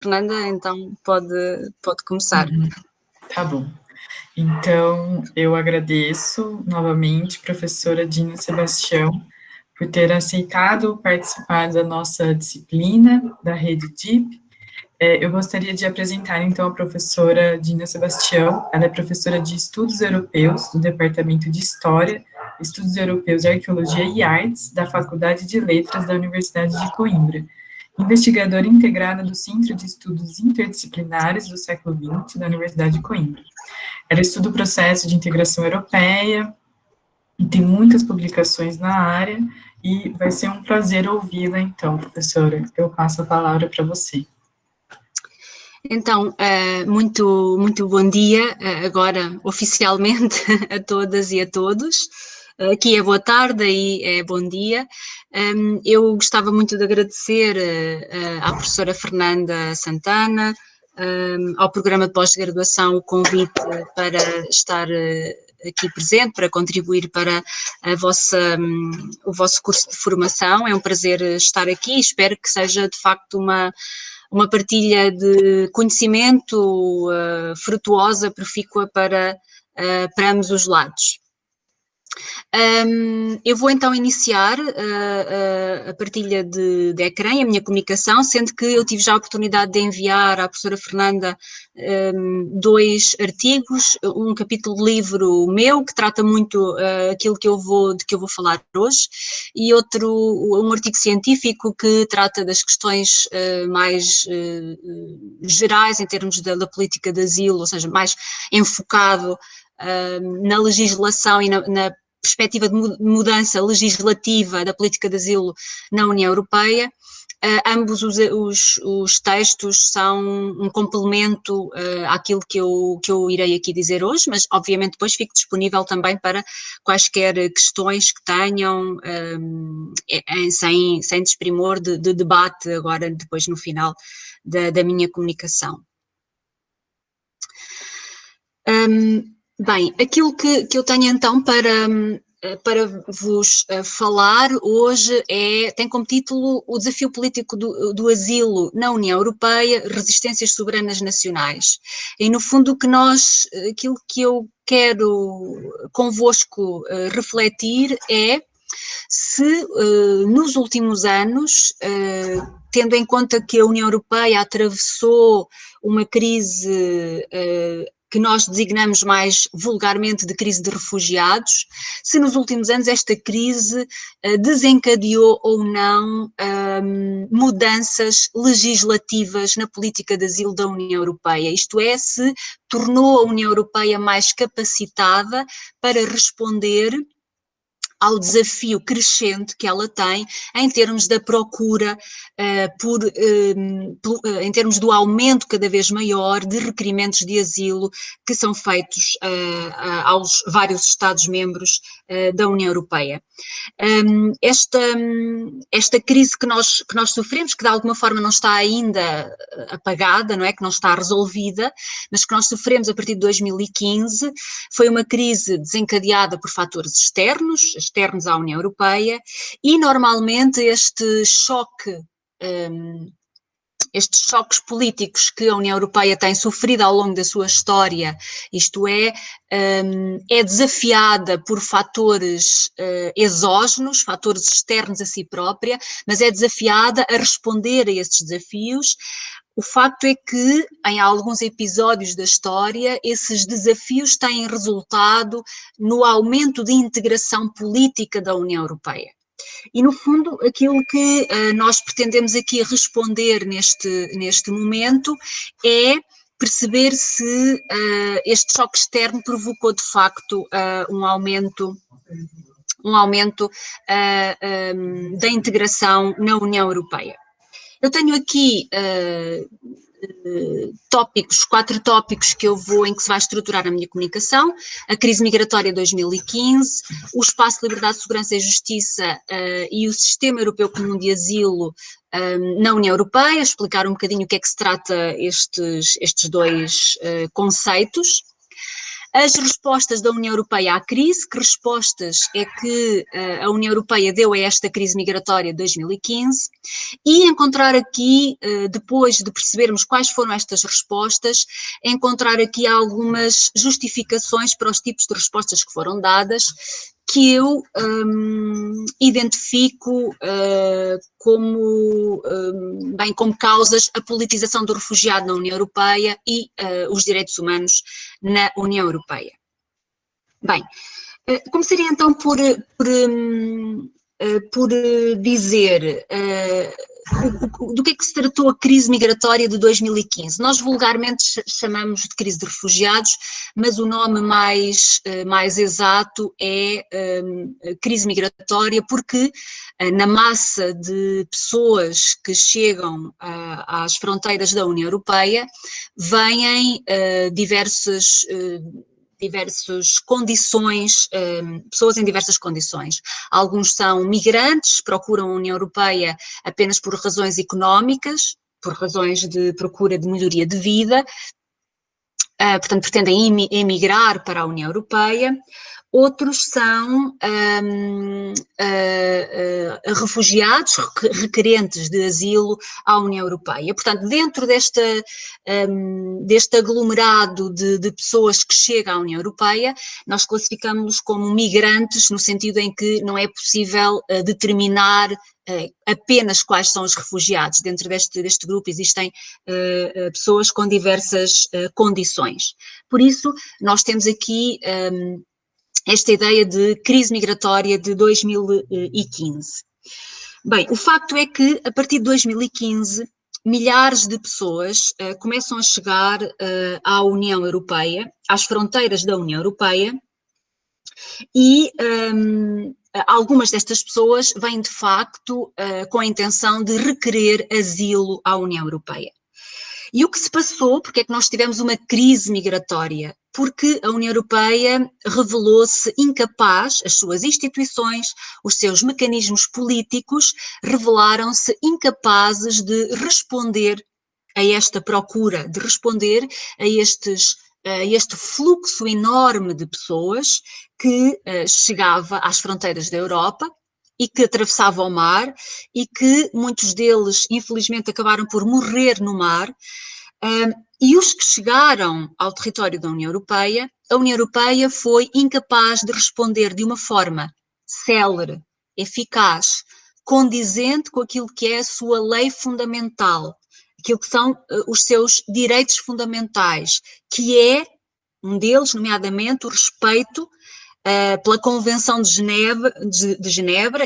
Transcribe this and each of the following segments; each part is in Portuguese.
Fernanda, então pode começar. Tá bom. Então, eu agradeço novamente, professora Dina Sebastião, por ter aceitado participar da nossa disciplina da Rede DIP. Eu gostaria de apresentar, então, a professora Dina Sebastião. Ela é professora de Estudos Europeus do Departamento de História, Estudos Europeus, Arqueologia e Artes da Faculdade de Letras da Universidade de Coimbra, investigadora integrada do Centro de Estudos Interdisciplinares do século XX da Universidade de Coimbra. Ela estuda o processo de integração europeia e tem muitas publicações na área, e vai ser um prazer ouvi-la, então, professora. Eu passo a palavra para você. Então, muito bom dia, agora oficialmente a todas e a todos. Aqui é boa tarde e é bom dia. Eu gostava muito de agradecer à professora Fernanda Santana, ao programa de pós-graduação, o convite para estar aqui presente, para contribuir para o vosso curso de formação. É um prazer estar aqui, espero que seja de facto uma partilha de conhecimento frutuosa, profícua para ambos os lados. Eu vou então iniciar a partilha de ecrã e a minha comunicação, sendo que eu tive já a oportunidade de enviar à professora Fernanda 2 artigos, um capítulo de livro meu, que trata muito aquilo de que eu vou falar hoje, e um artigo científico que trata das questões mais gerais em termos da política de asilo, ou seja, mais enfocado na legislação e na perspectiva de mudança legislativa da política de asilo na União Europeia. Ambos os textos são um complemento àquilo que eu irei aqui dizer hoje, mas obviamente depois fico disponível também para quaisquer questões que tenham, sem desprimor de debate agora depois no final da minha comunicação. Bem, aquilo que eu tenho então para vos falar hoje tem como título o desafio político do asilo na União Europeia, resistências soberanas nacionais. E no fundo aquilo que eu quero convosco refletir é se nos últimos anos, tendo em conta que a União Europeia atravessou uma crise que nós designamos mais vulgarmente de crise de refugiados, se nos últimos anos esta crise desencadeou ou não mudanças legislativas na política de asilo da União Europeia, isto é, se tornou a União Europeia mais capacitada para responder ao desafio crescente que ela tem em termos da procura, em termos do aumento cada vez maior de requerimentos de asilo que são feitos aos vários Estados-membros da União Europeia. Esta crise que nós sofremos, que de alguma forma não está ainda apagada, não é? Que não está resolvida, mas que nós sofremos a partir de 2015, foi uma crise desencadeada por fatores externos à União Europeia, e normalmente estes choques políticos que a União Europeia tem sofrido ao longo da sua história, isto é desafiada por fatores exógenos, fatores externos a si própria, mas é desafiada a responder a esses desafios. O facto é que, em alguns episódios da história, esses desafios têm resultado no aumento de integração política da União Europeia. E, no fundo, aquilo que nós pretendemos aqui responder neste momento é perceber se este choque externo provocou, de facto, um aumento da integração na União Europeia. Eu tenho aqui 4 tópicos em que se vai estruturar a minha comunicação: a crise migratória 2015, o espaço de liberdade, segurança e justiça e o sistema europeu comum de asilo na União Europeia, explicar um bocadinho o que é que se trata estes 2 conceitos. As respostas da União Europeia à crise, que respostas é que a União Europeia deu a esta crise migratória de 2015, e encontrar aqui, depois de percebermos quais foram estas respostas, encontrar aqui algumas justificações para os tipos de respostas que foram dadas, que eu identifico como causas a politização do refugiado na União Europeia e os direitos humanos na União Europeia. Bem, começaria então por dizer do que é que se tratou a crise migratória de 2015. Nós vulgarmente chamamos de crise de refugiados, mas o nome mais exato é crise migratória, porque na massa de pessoas que chegam às fronteiras da União Europeia vêm diversas condições, pessoas em diversas condições. Alguns são migrantes, procuram a União Europeia apenas por razões económicas, por razões de procura de melhoria de vida, portanto pretendem emigrar para a União Europeia. Outros são refugiados, requerentes de asilo à União Europeia. Portanto, dentro deste aglomerado de pessoas que chega à União Europeia, nós classificamos-los como migrantes, no sentido em que não é possível determinar apenas quais são os refugiados. Dentro deste grupo existem pessoas com diversas condições. Por isso, nós temos aqui esta ideia de crise migratória de 2015. Bem, o facto é que, a partir de 2015, milhares de pessoas começam a chegar à União Europeia, às fronteiras da União Europeia, e algumas destas pessoas vêm, de facto, com a intenção de requerer asilo à União Europeia. E o que se passou, porque é que nós tivemos uma crise migratória? Porque a União Europeia revelou-se incapaz, as suas instituições, os seus mecanismos políticos, revelaram-se incapazes de responder a esta procura, de responder a este fluxo enorme de pessoas que chegava às fronteiras da Europa e que atravessavam o mar e que muitos deles, infelizmente, acabaram por morrer no mar. E os que chegaram ao território da União Europeia, a União Europeia foi incapaz de responder de uma forma célere, eficaz, condizente com aquilo que é a sua lei fundamental, aquilo que são os seus direitos fundamentais, que é, um deles, nomeadamente, o respeito pela Convenção de Genebra,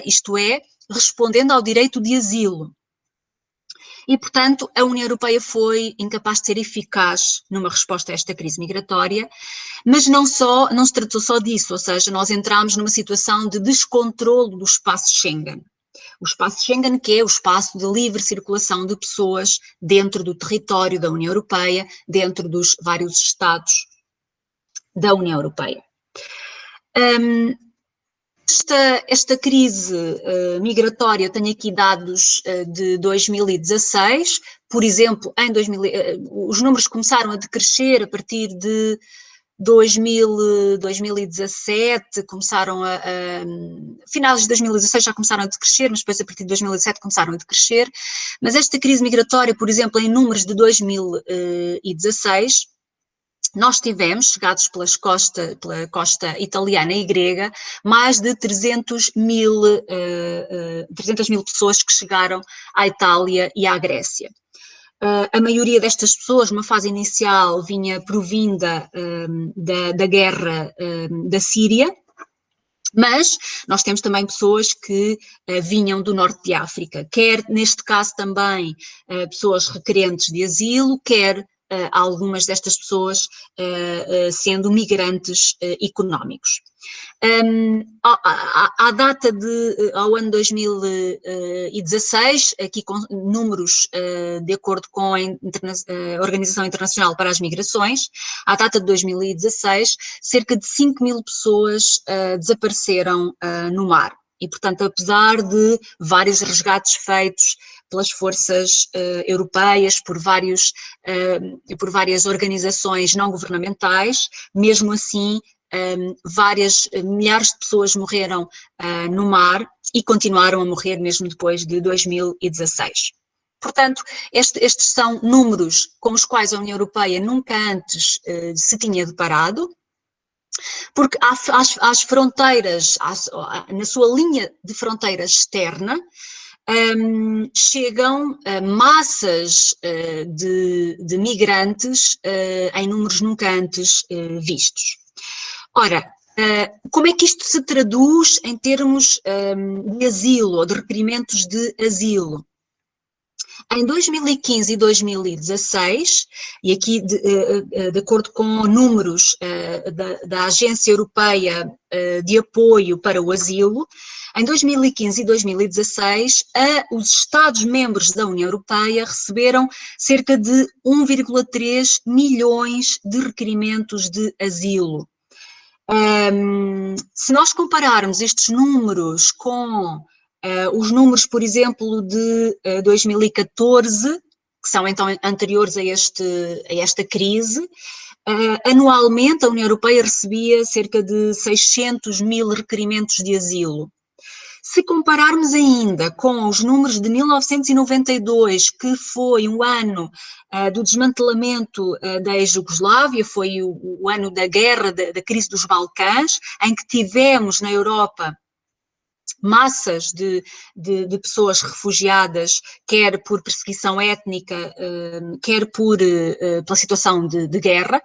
isto é, respondendo ao direito de asilo. E, portanto, a União Europeia foi incapaz de ser eficaz numa resposta a esta crise migratória, mas não se tratou só disso, ou seja, nós entramos numa situação de descontrolo do espaço Schengen. O espaço Schengen, que é o espaço de livre circulação de pessoas dentro do território da União Europeia, dentro dos vários Estados da União Europeia. Esta crise migratória, eu tenho aqui dados de 2016, por exemplo, os números começaram a decrescer a partir de 2017, finais de 2016 já começaram a decrescer, mas depois a partir de 2017 começaram a decrescer, mas esta crise migratória, por exemplo, em números de 2016, nós tivemos, chegados pela costa italiana e grega, mais de 300 mil pessoas que chegaram à Itália e à Grécia. A maioria destas pessoas, numa fase inicial, vinha provinda da guerra da Síria, mas nós temos também pessoas que vinham do norte de África, quer neste caso também pessoas requerentes de asilo, quer algumas destas pessoas sendo migrantes económicos. À data ao ano 2016, aqui com números de acordo com a Organização Internacional para as Migrações, à data de 2016, cerca de 5 mil pessoas desapareceram no mar. E, portanto, apesar de vários resgates feitos pelas forças europeias, por várias organizações não governamentais, mesmo assim, milhares de pessoas morreram no mar e continuaram a morrer mesmo depois de 2016. Portanto, estes são números com os quais a União Europeia nunca antes se tinha deparado, porque às fronteiras, na sua linha de fronteira externa, chegam massas de migrantes em números nunca antes vistos. Ora, como é que isto se traduz em termos de asilo ou de requerimentos de asilo? Em 2015 e 2016, e aqui de acordo com números da Agência Europeia de Apoio para o Asilo, em 2015 e 2016, os Estados-membros da União Europeia receberam cerca de 1,3 milhões de requerimentos de asilo. Se nós compararmos estes números com os números, por exemplo, de 2014, que são então anteriores a esta crise, anualmente a União Europeia recebia cerca de 600 mil requerimentos de asilo. Se compararmos ainda com os números de 1992, que foi um ano do desmantelamento da ex-Jugoslávia, foi o ano da guerra, da crise dos Balcãs, em que tivemos na Europa massas de pessoas refugiadas, quer por perseguição étnica, quer pela situação de guerra.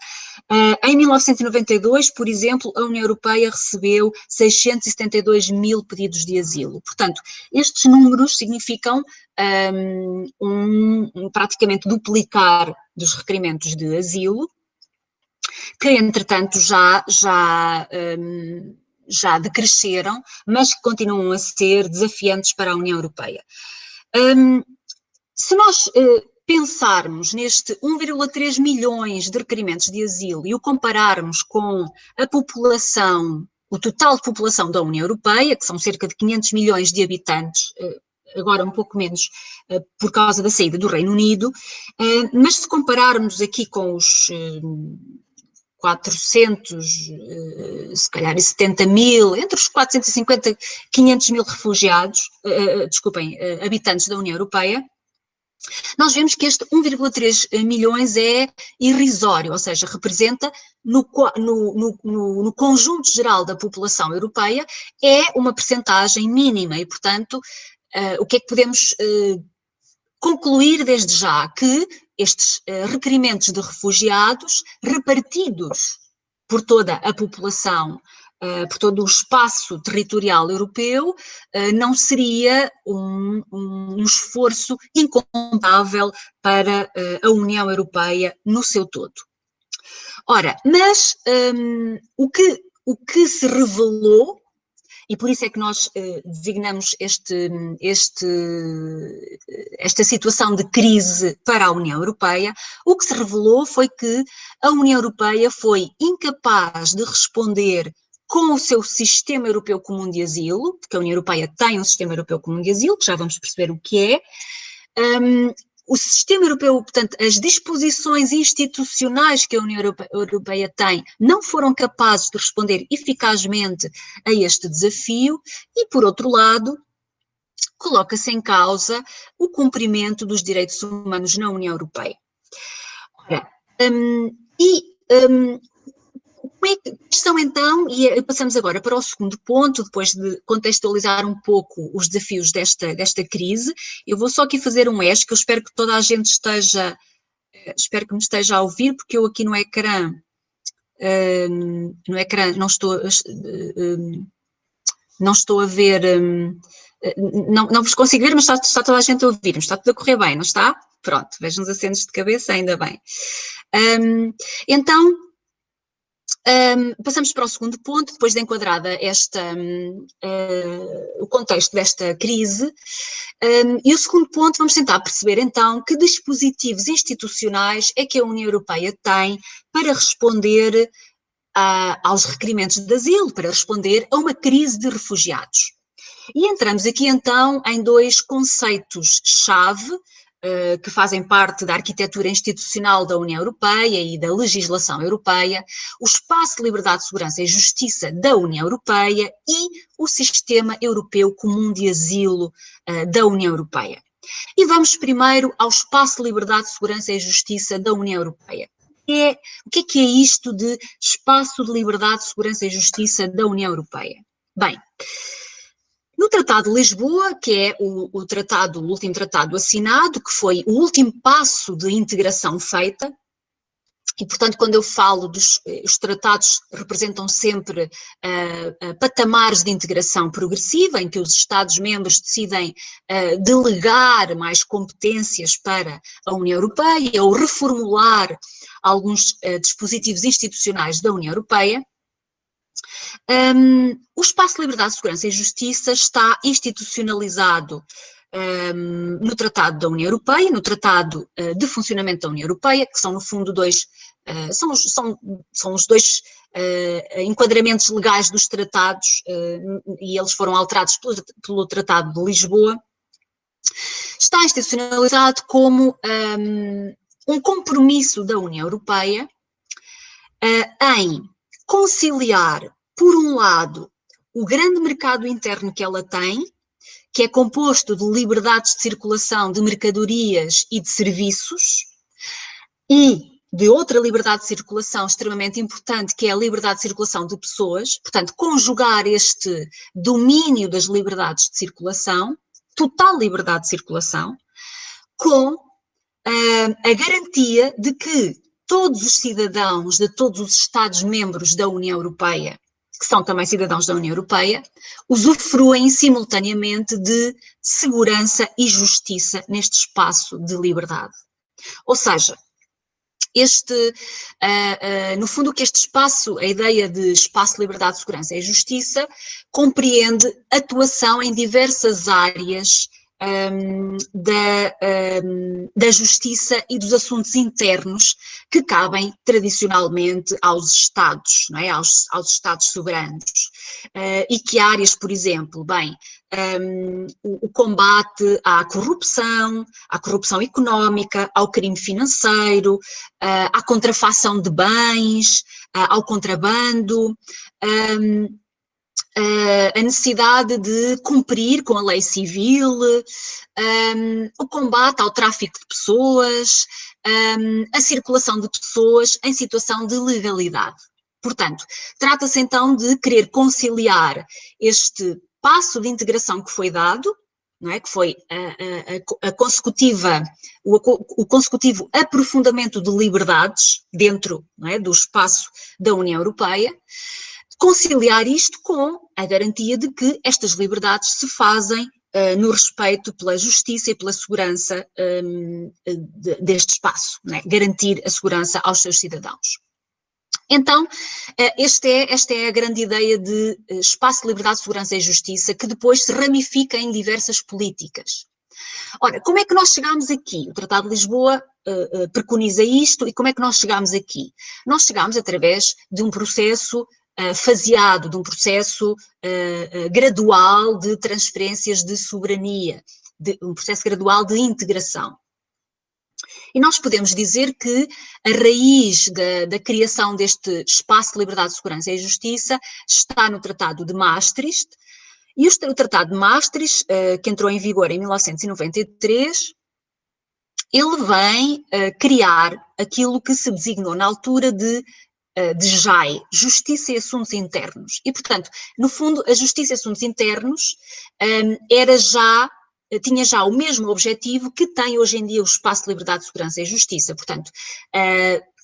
Em 1992, por exemplo, a União Europeia recebeu 672 mil pedidos de asilo. Portanto, estes números significam praticamente duplicar dos requerimentos de asilo, que entretanto já decresceram, mas que continuam a ser desafiantes para a União Europeia. Se nós pensarmos neste 1,3 milhões de requerimentos de asilo e o compararmos com a população, o total de população da União Europeia, que são cerca de 500 milhões de habitantes, agora um pouco menos por causa da saída do Reino Unido, mas se compararmos aqui com os 400, se calhar 70 mil, entre os 450 e 500 mil refugiados, habitantes da União Europeia, nós vemos que este 1,3 milhões é irrisório, ou seja, representa no conjunto geral da população europeia, é uma percentagem mínima e, portanto, o que é que podemos concluir desde já? Que estes requerimentos de refugiados repartidos por toda a população, por todo o espaço territorial europeu, não seria um esforço incomparável para a União Europeia no seu todo. Ora, mas o que se revelou, e por isso é que nós designamos esta situação de crise para a União Europeia, o que se revelou foi que a União Europeia foi incapaz de responder com o seu sistema europeu comum de asilo, porque a União Europeia tem um sistema europeu comum de asilo, que já vamos perceber o que é. O sistema europeu, portanto, as disposições institucionais que a União Europeia tem não foram capazes de responder eficazmente a este desafio e, por outro lado, coloca-se em causa o cumprimento dos direitos humanos na União Europeia. Ora, são então, e passamos agora para o segundo ponto, depois de contextualizar um pouco os desafios desta crise, eu vou só aqui fazer um ESC, que eu espero que toda a gente espero que me esteja a ouvir, porque eu aqui no ecrã não estou a ver, não vos consigo ver, mas está toda a gente a ouvir-me, está tudo a correr bem, não está? Pronto, vejam os acentos de cabeça, ainda bem. Então, passamos para o segundo ponto, depois de enquadrada o contexto desta crise, e o segundo ponto, vamos tentar perceber então que dispositivos institucionais é que a União Europeia tem para responder aos requerimentos de asilo, para responder a uma crise de refugiados. E entramos aqui então em dois conceitos-chave que fazem parte da arquitetura institucional da União Europeia e da legislação europeia: o espaço de liberdade, segurança e justiça da União Europeia e o sistema europeu comum de asilo da União Europeia. E vamos primeiro ao espaço de liberdade, segurança e justiça da União Europeia. O que é isto de espaço de liberdade, segurança e justiça da União Europeia? Bem, no Tratado de Lisboa, que é o último tratado assinado, que foi o último passo de integração feita, e portanto quando eu falo os tratados representam sempre patamares de integração progressiva, em que os Estados-membros decidem delegar mais competências para a União Europeia ou reformular alguns dispositivos institucionais da União Europeia. O espaço de liberdade, segurança e justiça está institucionalizado no Tratado da União Europeia, no Tratado de Funcionamento da União Europeia, que são no fundo são os dois enquadramentos legais dos tratados, e eles foram alterados pelo Tratado de Lisboa. Está institucionalizado como um compromisso da União Europeia em conciliar, por um lado, o grande mercado interno que ela tem, que é composto de liberdades de circulação de mercadorias e de serviços, e de outra liberdade de circulação extremamente importante, que é a liberdade de circulação de pessoas. Portanto, conjugar este domínio das liberdades de circulação, total liberdade de circulação, com a garantia de que todos os cidadãos de todos os Estados-membros da União Europeia, que são também cidadãos da União Europeia, usufruem simultaneamente de segurança e justiça neste espaço de liberdade. Ou seja, no fundo, que este espaço, a ideia de espaço de liberdade, segurança e justiça, compreende atuação em diversas áreas da justiça e dos assuntos internos que cabem tradicionalmente aos Estados, não é? aos Estados soberanos. E que áreas, por exemplo, bem, o combate à corrupção económica, ao crime financeiro, à contrafação de bens, ao contrabando, a necessidade de cumprir com a lei civil, o combate ao tráfico de pessoas, a circulação de pessoas em situação de legalidade. Portanto, trata-se então de querer conciliar este passo de integração que foi dado, não é? Que foi o consecutivo aprofundamento de liberdades dentro, não é, do espaço da União Europeia, conciliar isto com a garantia de que estas liberdades se fazem no respeito pela justiça e pela segurança deste espaço, não é? Garantir a segurança aos seus cidadãos. Então, esta é a grande ideia de espaço de liberdade, segurança e justiça, que depois se ramifica em diversas políticas. Ora, como é que nós chegámos aqui? O Tratado de Lisboa preconiza isto, e como é que nós chegámos aqui? Nós chegámos através de um processo faseado, de um processo gradual de transferências de soberania, um processo gradual de integração. E nós podemos dizer que a raiz da criação deste espaço de liberdade, segurança e justiça está no Tratado de Maastricht, e o Tratado de Maastricht, que entrou em vigor em 1993, ele vem criar aquilo que se designou na altura de JAI, Justiça e Assuntos Internos. E, portanto, no fundo, a Justiça e Assuntos Internos tinha já o mesmo objetivo que tem hoje em dia o espaço de liberdade, segurança e justiça. Portanto,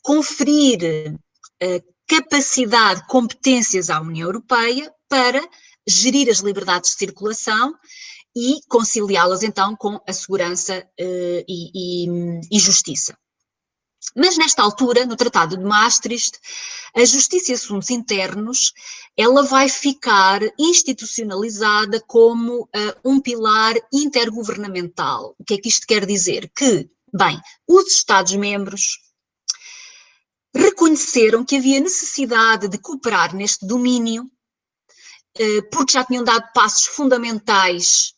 conferir capacidade, competências à União Europeia para gerir as liberdades de circulação e conciliá-las então com a segurança e justiça. Mas nesta altura, no Tratado de Maastricht, a Justiça e Assuntos Internos, ela vai ficar institucionalizada como um pilar intergovernamental. O que é que isto quer dizer? Que, bem, os Estados-membros reconheceram que havia necessidade de cooperar neste domínio porque já tinham dado passos fundamentais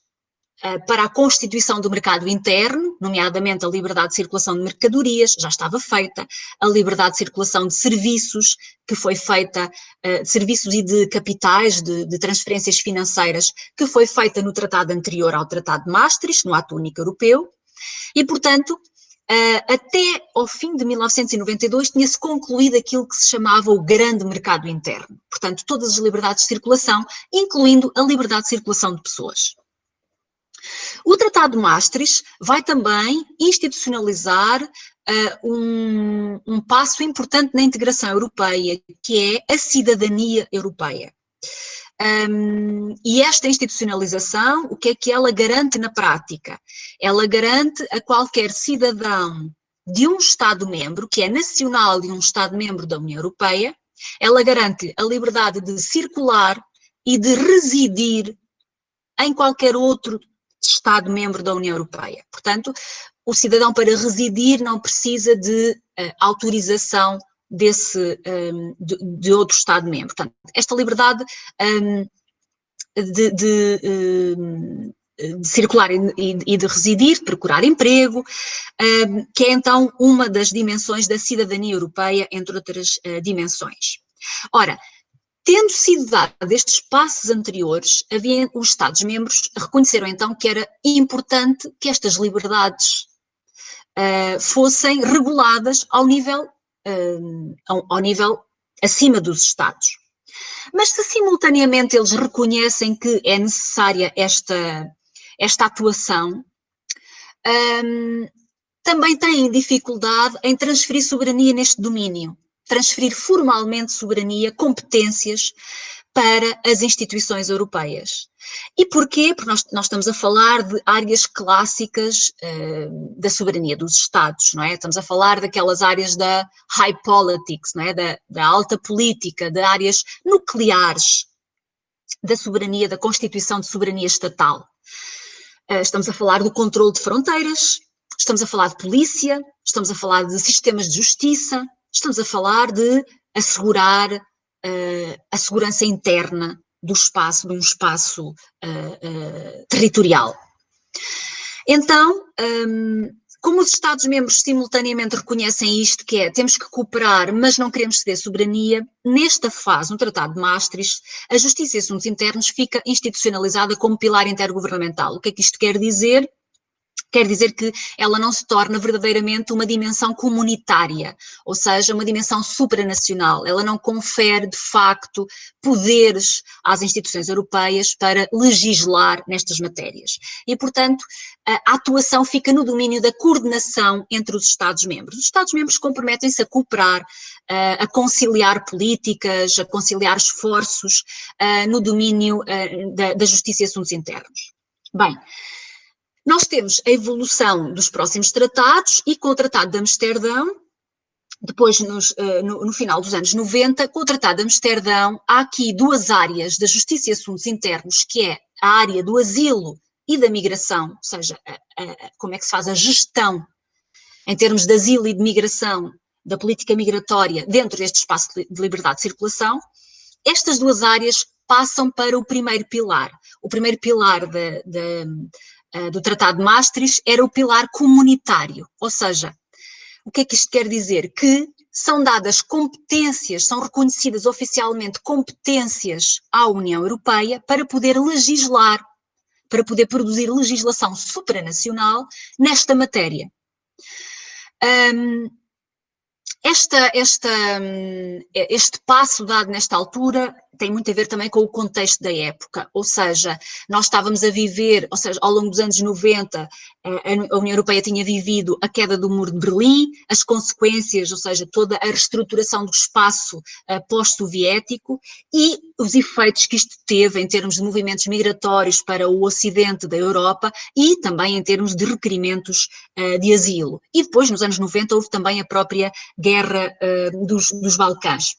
para a constituição do mercado interno, nomeadamente a liberdade de circulação de mercadorias, já estava feita, a liberdade de circulação de serviços, que foi feita, de serviços e de capitais, de transferências financeiras, que foi feita no tratado anterior ao Tratado de Maastricht, no Ato Único Europeu, e, portanto, até ao fim de 1992 tinha-se concluído aquilo que se chamava o grande mercado interno, portanto, todas as liberdades de circulação, incluindo a liberdade de circulação de pessoas. O Tratado de Maastricht vai também institucionalizar um passo importante na integração europeia, que é a cidadania europeia. E esta institucionalização, o que é que ela garante na prática? Ela garante a qualquer cidadão de um Estado-membro, que é nacional de um Estado-membro da União Europeia, ela garante a liberdade de circular e de residir em qualquer outro Estado-membro da União Europeia. Portanto, o cidadão para residir não precisa de autorização de outro Estado-membro. Portanto, esta liberdade de circular e de residir, de procurar emprego, que é então uma das dimensões da cidadania europeia, entre outras dimensões. Ora, tendo sido dados estes passos anteriores, os Estados-membros reconheceram então que era importante que estas liberdades fossem reguladas ao nível acima dos Estados. Mas se simultaneamente eles reconhecem que é necessária esta atuação, também têm dificuldade em transferir soberania neste domínio. Transferir formalmente soberania, competências para as instituições europeias. E porquê? Porque nós estamos a falar de áreas clássicas da soberania dos Estados, não é? Estamos a falar daquelas áreas da high politics, não é? Da alta política, de áreas nucleares da soberania, da constituição de soberania estatal. Estamos a falar do controle de fronteiras, estamos a falar de polícia, estamos a falar de sistemas de justiça, estamos a falar de assegurar a segurança interna de um espaço territorial. Então, como os Estados-membros simultaneamente reconhecem isto, que é, temos que cooperar, mas não queremos ceder soberania, nesta fase, no Tratado de Maastricht, a Justiça e Assuntos Internos fica institucionalizada como pilar intergovernamental. O que é que isto quer dizer? Quer dizer que ela não se torna verdadeiramente uma dimensão comunitária, ou seja, uma dimensão supranacional. Ela não confere, de facto, poderes às instituições europeias para legislar nestas matérias. E, portanto, a atuação fica no domínio da coordenação entre os Estados-membros. Os Estados-membros comprometem-se a cooperar, a conciliar políticas, a conciliar esforços no domínio da Justiça e Assuntos Internos. Bem, nós temos a evolução dos próximos tratados e com o Tratado de Amsterdão, depois no final dos anos 90, com o Tratado de Amsterdão, há aqui duas áreas da Justiça e Assuntos Internos, que é a área do asilo e da migração, ou seja, como é que se faz a gestão em termos de asilo e de migração, da política migratória dentro deste espaço de liberdade de circulação. Estas duas áreas passam para o primeiro pilar. O primeiro pilar do Tratado de Maastricht era o pilar comunitário, ou seja, o que é que isto quer dizer? Que são dadas competências, são reconhecidas oficialmente competências à União Europeia para poder legislar, para poder produzir legislação supranacional nesta matéria. Este passo dado nesta altura tem muito a ver também com o contexto da época, ou seja, nós estávamos a viver, ou seja, ao longo dos anos 90, a União Europeia tinha vivido a queda do Muro de Berlim, as consequências, ou seja, toda a reestruturação do espaço pós-soviético e os efeitos que isto teve em termos de movimentos migratórios para o ocidente da Europa e também em termos de requerimentos de asilo. E depois, nos anos 90, houve também a própria guerra dos Balcãs,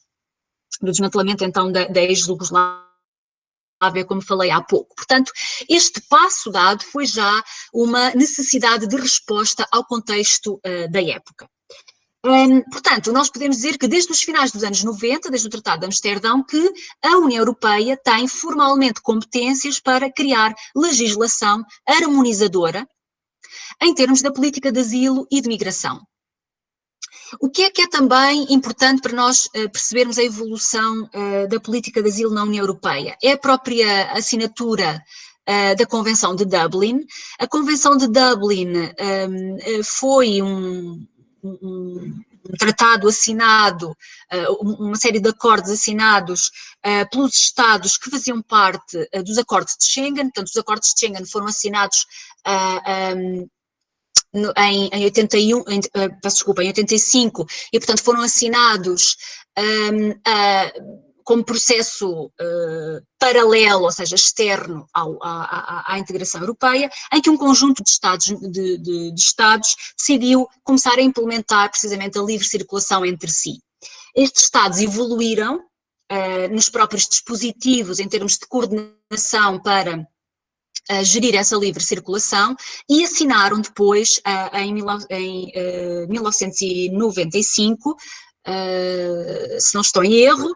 do desmantelamento então da ex-Jugoslávia, como falei há pouco. Portanto, este passo dado foi já uma necessidade de resposta ao contexto da época. Portanto, nós podemos dizer que desde os finais dos anos 90, desde o Tratado de Amsterdão, que a União Europeia tem formalmente competências para criar legislação harmonizadora em termos da política de asilo e de migração. O que é também importante para nós percebermos a evolução da política de asilo na União Europeia? É a própria assinatura da Convenção de Dublin. A Convenção de Dublin foi um tratado assinado, uma série de acordos assinados pelos Estados que faziam parte dos acordos de Schengen. Portanto, os acordos de Schengen foram assinados em 81, em 85, e portanto foram assinados como processo paralelo, ou seja, externo à integração europeia, em que um conjunto de Estados decidiu começar a implementar precisamente a livre circulação entre si. Estes Estados evoluíram nos próprios dispositivos em termos de coordenação para gerir essa livre circulação e assinaram depois, em 1995, se não estou em erro,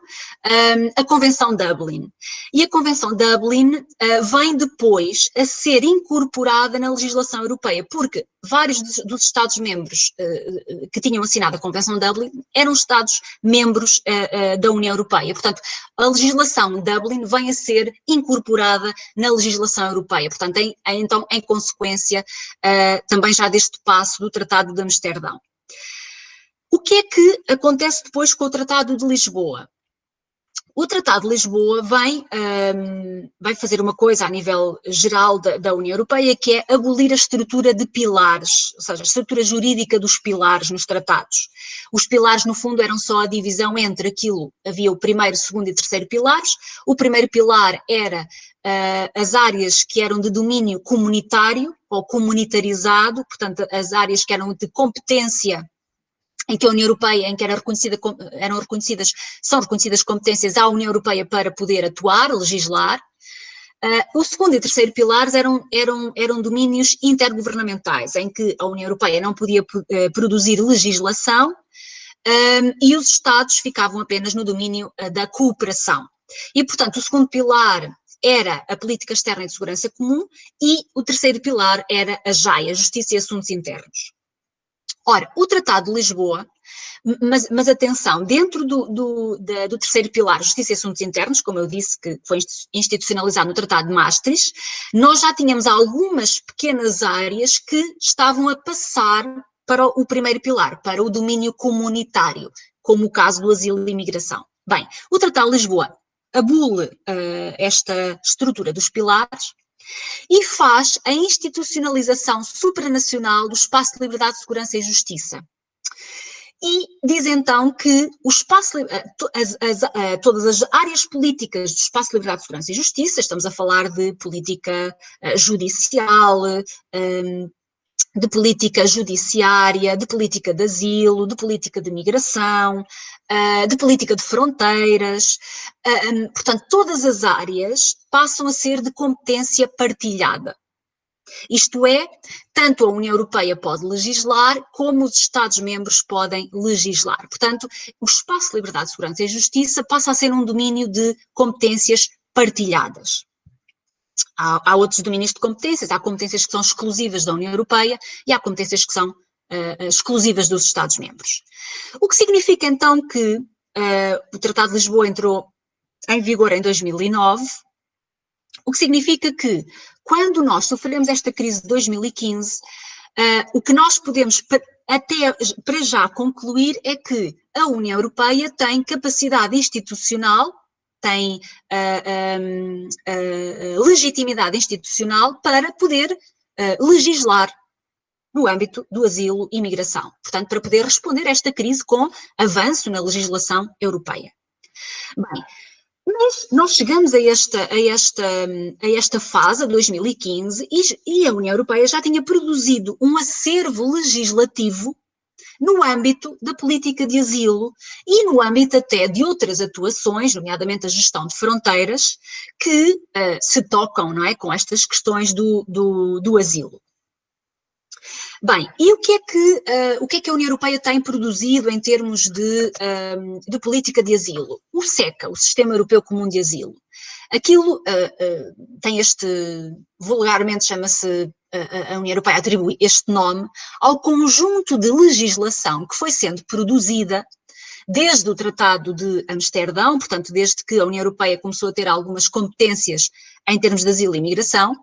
a Convenção Dublin. E a Convenção Dublin vem depois a ser incorporada na legislação europeia, porque vários dos Estados-membros que tinham assinado a Convenção Dublin eram Estados-membros da União Europeia. Portanto, a legislação Dublin vem a ser incorporada na legislação europeia. Portanto, então, em consequência, também já deste passo do Tratado de Amsterdão. O que é que acontece depois com o Tratado de Lisboa? O Tratado de Lisboa vai fazer uma coisa a nível geral da União Europeia, que é abolir a estrutura de pilares, ou seja, a estrutura jurídica dos pilares nos tratados. Os pilares, no fundo, eram só a divisão entre havia o primeiro, segundo e terceiro pilares. O primeiro pilar era as áreas que eram de domínio comunitário ou comunitarizado, portanto, as áreas que eram de competência em que a União Europeia, em que são reconhecidas competências à União Europeia para poder atuar, legislar. O segundo e terceiro pilares eram domínios intergovernamentais, em que a União Europeia não podia produzir legislação e os Estados ficavam apenas no domínio da cooperação. E, portanto, o segundo pilar era a política externa e de segurança comum e o terceiro pilar era a JAI, a Justiça e Assuntos Internos. Ora, o Tratado de Lisboa, mas atenção, dentro do terceiro pilar, Justiça e Assuntos Internos, como eu disse, que foi institucionalizado no Tratado de Maastricht, nós já tínhamos algumas pequenas áreas que estavam a passar para o primeiro pilar, para o domínio comunitário, como o caso do asilo e imigração. Bem, o Tratado de Lisboa abole esta estrutura dos pilares e faz a institucionalização supranacional do espaço de liberdade, segurança e justiça. E diz então que o espaço, todas as áreas políticas do espaço de liberdade, segurança e justiça, estamos a falar de política judicial, de política judiciária, de política de asilo, de política de migração, de política de fronteiras, portanto, todas as áreas passam a ser de competência partilhada. Isto é, tanto a União Europeia pode legislar, como os Estados-membros podem legislar. Portanto, o espaço de liberdade, segurança e justiça passa a ser um domínio de competências partilhadas. Há outros domínios de competências, há competências que são exclusivas da União Europeia e há competências que são exclusivas dos Estados-membros. O que significa então que o Tratado de Lisboa entrou em vigor em 2009, o que significa que quando nós sofremos esta crise de 2015, o que nós podemos até para já concluir é que a União Europeia tem capacidade institucional, tem legitimidade institucional para poder legislar no âmbito do asilo e imigração. Portanto, para poder responder a esta crise com avanço na legislação europeia. Bem, mas nós chegamos a esta fase, de 2015, e a União Europeia já tinha produzido um acervo legislativo no âmbito da política de asilo e no âmbito até de outras atuações, nomeadamente a gestão de fronteiras, que se tocam, não é, com estas questões do asilo. Bem, e o que é que a União Europeia tem produzido em termos de política de asilo? O SECA, o Sistema Europeu Comum de Asilo. Aquilo tem vulgarmente chama-se, a União Europeia atribui este nome ao conjunto de legislação que foi sendo produzida desde o Tratado de Amsterdão, portanto, desde que a União Europeia começou a ter algumas competências em termos de asilo e imigração,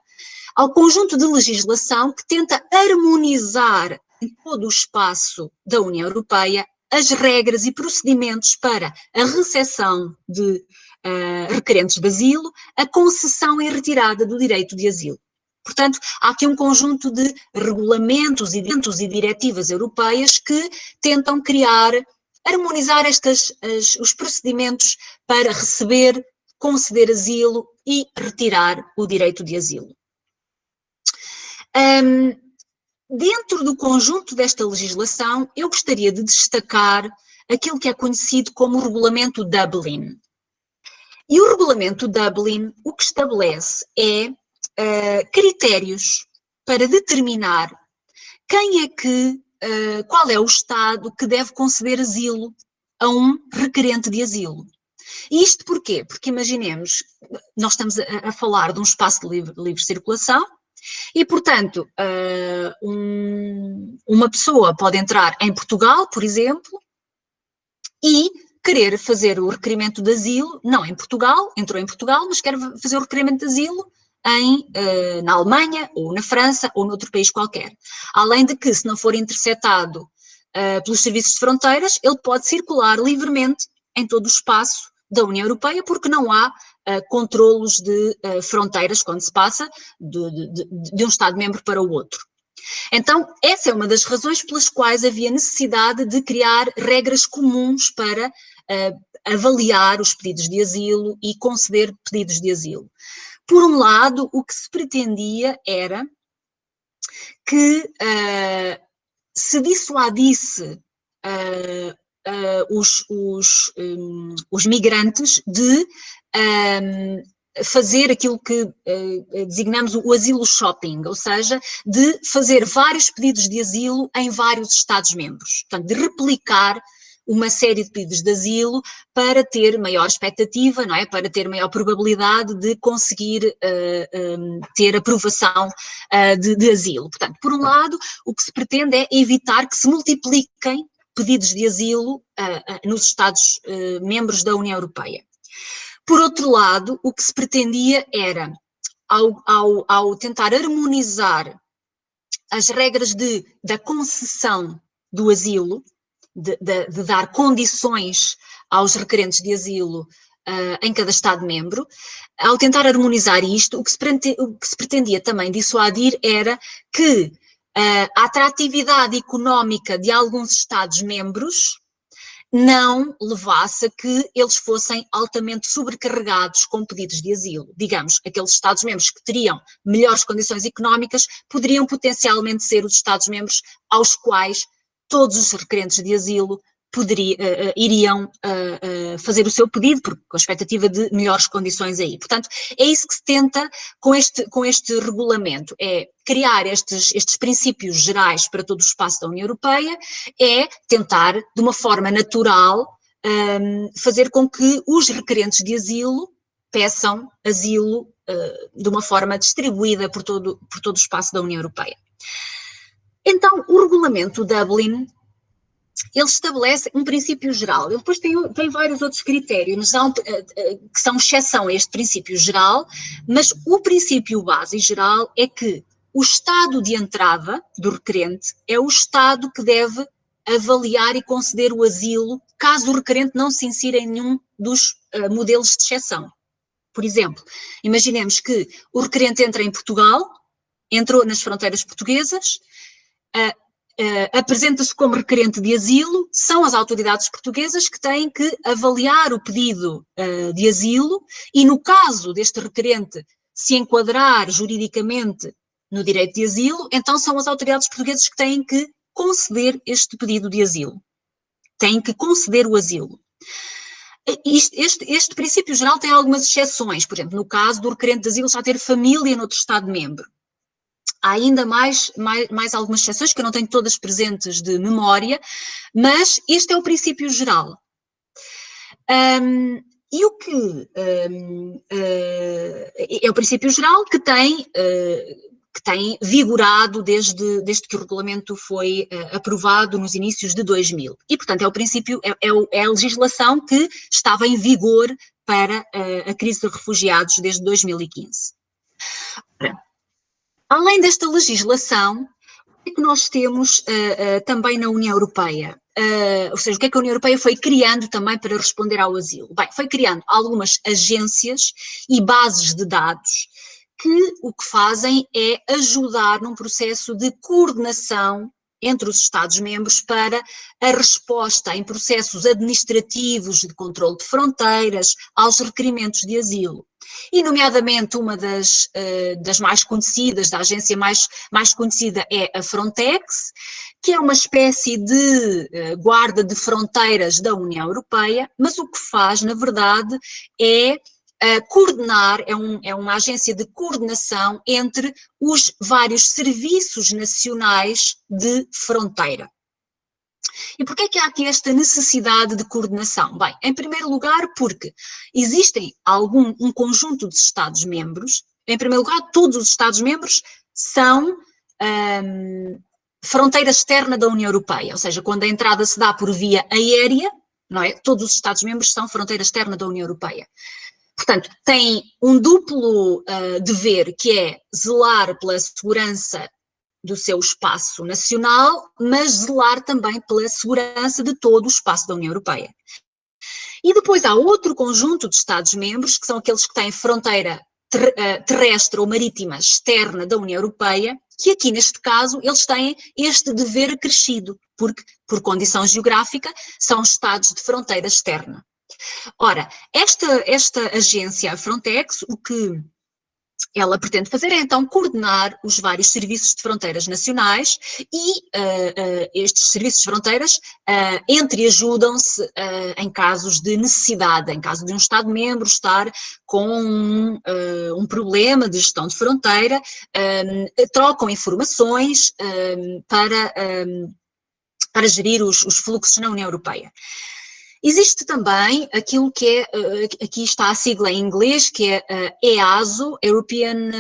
ao conjunto de legislação que tenta harmonizar em todo o espaço da União Europeia as regras e procedimentos para a recepção de requerentes de asilo, a concessão e retirada do direito de asilo. Portanto, há aqui um conjunto de regulamentos e diretivas europeias que tentam harmonizar os procedimentos para receber, conceder asilo e retirar o direito de asilo. Dentro do conjunto desta legislação, eu gostaria de destacar aquilo que é conhecido como o Regulamento Dublin. E o Regulamento Dublin o que estabelece é critérios para determinar qual é o Estado que deve conceder asilo a um requerente de asilo. E isto porquê? Porque imaginemos, nós estamos a falar de um espaço de livre circulação e, portanto, uma pessoa pode entrar em Portugal, por exemplo, e querer fazer o requerimento de asilo, não em Portugal, entrou em Portugal, mas quer fazer o requerimento de asilo na Alemanha, ou na França, ou noutro país qualquer. Além de que, se não for interceptado pelos serviços de fronteiras, ele pode circular livremente em todo o espaço da União Europeia, porque não há controlos de fronteiras quando se passa de um Estado-membro para o outro. Então, essa é uma das razões pelas quais havia necessidade de criar regras comuns para avaliar os pedidos de asilo e conceder pedidos de asilo. Por um lado, o que se pretendia era que se dissuadisse os migrantes de fazer aquilo que designamos o asilo shopping, ou seja, de fazer vários pedidos de asilo em vários Estados-membros, portanto, de replicar uma série de pedidos de asilo para ter maior expectativa, não é? Para ter maior probabilidade de conseguir ter aprovação de asilo. Portanto, por um lado, o que se pretende é evitar que se multipliquem pedidos de asilo nos Estados-membros da União Europeia. Por outro lado, o que se pretendia era, ao tentar harmonizar as regras da concessão do asilo, de dar condições aos requerentes de asilo em cada Estado-membro, ao tentar harmonizar isto, o que se pretendia também dissuadir era que a atratividade económica de alguns Estados-membros não levasse a que eles fossem altamente sobrecarregados com pedidos de asilo. Digamos, aqueles Estados-membros que teriam melhores condições económicas poderiam potencialmente ser os Estados-membros aos quais todos os requerentes de asilo iriam fazer o seu pedido, com a expectativa de melhores condições aí. Portanto, é isso que se tenta com este regulamento, é criar estes princípios gerais para todo o espaço da União Europeia, é tentar, de uma forma natural, fazer com que os requerentes de asilo peçam asilo de uma forma distribuída por todo o espaço da União Europeia. Então, o regulamento Dublin, ele estabelece um princípio geral, ele depois tem vários outros critérios que são exceção a este princípio geral, mas o princípio base geral é que o estado de entrada do requerente é o estado que deve avaliar e conceder o asilo caso o requerente não se insira em nenhum dos modelos de exceção. Por exemplo, imaginemos que o requerente entra em Portugal, entrou nas fronteiras portuguesas, apresenta-se como requerente de asilo, são as autoridades portuguesas que têm que avaliar o pedido de asilo e, no caso deste requerente se enquadrar juridicamente no direito de asilo, então são as autoridades portuguesas que têm que conceder este pedido de asilo. Têm que conceder o asilo. Este princípio geral tem algumas exceções, por exemplo, no caso do requerente de asilo já ter família noutro Estado-membro. Há ainda mais algumas exceções que eu não tenho todas presentes de memória, mas este é o princípio geral. E o que é o princípio geral que tem vigorado desde que o regulamento foi aprovado nos inícios de 2000. E, portanto, é o princípio, é a legislação que estava em vigor para a crise de refugiados desde 2015. Além desta legislação, o que é que nós temos também na União Europeia? Ou seja, o que é que a União Europeia foi criando também para responder ao asilo? Bem, foi criando algumas agências e bases de dados que o que fazem é ajudar num processo de coordenação entre os Estados-membros para a resposta em processos administrativos de controle de fronteiras aos requerimentos de asilo. E, nomeadamente, uma das mais conhecidas, da agência mais conhecida é a Frontex, que é uma espécie de guarda de fronteiras da União Europeia, mas o que faz, na verdade, é coordenar, é uma agência de coordenação entre os vários serviços nacionais de fronteira. E porquê é que há aqui esta necessidade de coordenação? Bem, em primeiro lugar, porque existem um conjunto de Estados-membros, em primeiro lugar, todos os Estados-membros são fronteira externa da União Europeia, ou seja, quando a entrada se dá por via aérea, não é? Todos os Estados-membros são fronteira externa da União Europeia. Portanto, tem um duplo dever, que é zelar pela segurança do seu espaço nacional, mas zelar também pela segurança de todo o espaço da União Europeia. E depois há outro conjunto de Estados-membros, que são aqueles que têm fronteira terrestre ou marítima externa da União Europeia, que aqui neste caso eles têm este dever acrescido, porque por condição geográfica são estados de fronteira externa. Ora, esta agência, a Frontex, o que ela pretende fazer é então coordenar os vários serviços de fronteiras nacionais e estes serviços de fronteiras entreajudam-se em casos de necessidade, em caso de um Estado-membro estar com um problema de gestão de fronteira, trocam informações para gerir os fluxos na União Europeia. Existe também aquilo que é, aqui está a sigla em inglês, que é EASO, European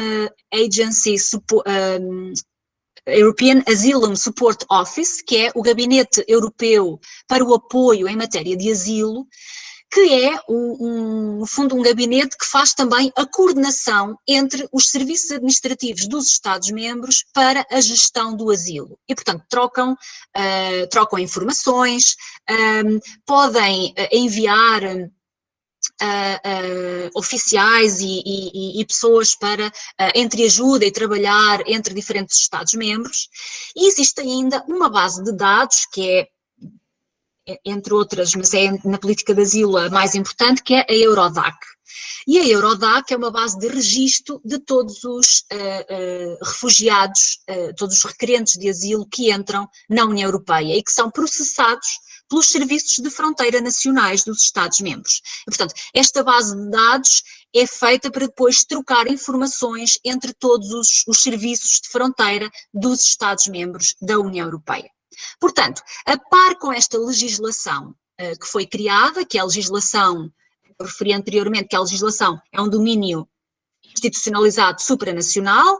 Asylum Support Office, que é o Gabinete Europeu para o Apoio em Matéria de Asilo, que é, no fundo, um gabinete que faz também a coordenação entre os serviços administrativos dos Estados-membros para a gestão do asilo. E, portanto, trocam informações, podem enviar oficiais e pessoas para entreajuda e trabalhar entre diferentes Estados-membros. E existe ainda uma base de dados que é, entre outras, mas é na política de asilo a mais importante, que é a Eurodac. E a Eurodac é uma base de registro de todos os refugiados, todos os requerentes de asilo que entram na União Europeia e que são processados pelos serviços de fronteira nacionais dos Estados-membros. Portanto, esta base de dados é feita para depois trocar informações entre todos os serviços de fronteira dos Estados-membros da União Europeia. Portanto, a par com esta legislação que foi criada, que é a legislação, eu referi anteriormente que a legislação é um domínio institucionalizado supranacional, a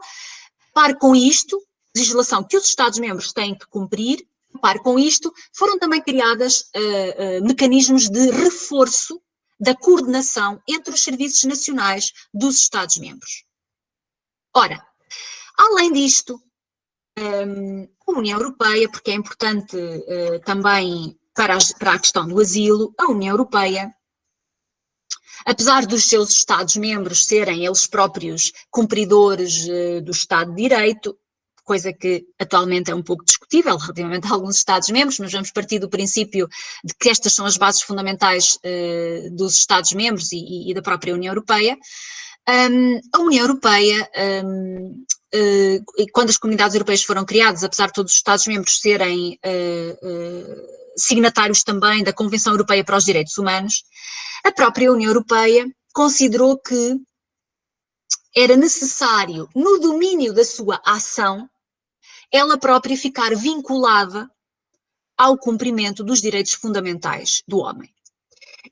par com isto, legislação que os Estados-membros têm que cumprir, a par com isto, foram também criadas mecanismos de reforço da coordenação entre os serviços nacionais dos Estados-membros. Ora, além disto, a União Europeia, porque é importante também para a questão do asilo, a União Europeia, apesar dos seus Estados-membros serem eles próprios cumpridores do Estado de Direito, coisa que atualmente é um pouco discutível relativamente a alguns Estados-membros, mas vamos partir do princípio de que estas são as bases fundamentais dos Estados-membros e da própria União Europeia. A União Europeia, quando as comunidades europeias foram criadas, apesar de todos os Estados-membros serem signatários também da Convenção Europeia para os Direitos Humanos, a própria União Europeia considerou que era necessário, no domínio da sua ação, ela própria ficar vinculada ao cumprimento dos direitos fundamentais do homem.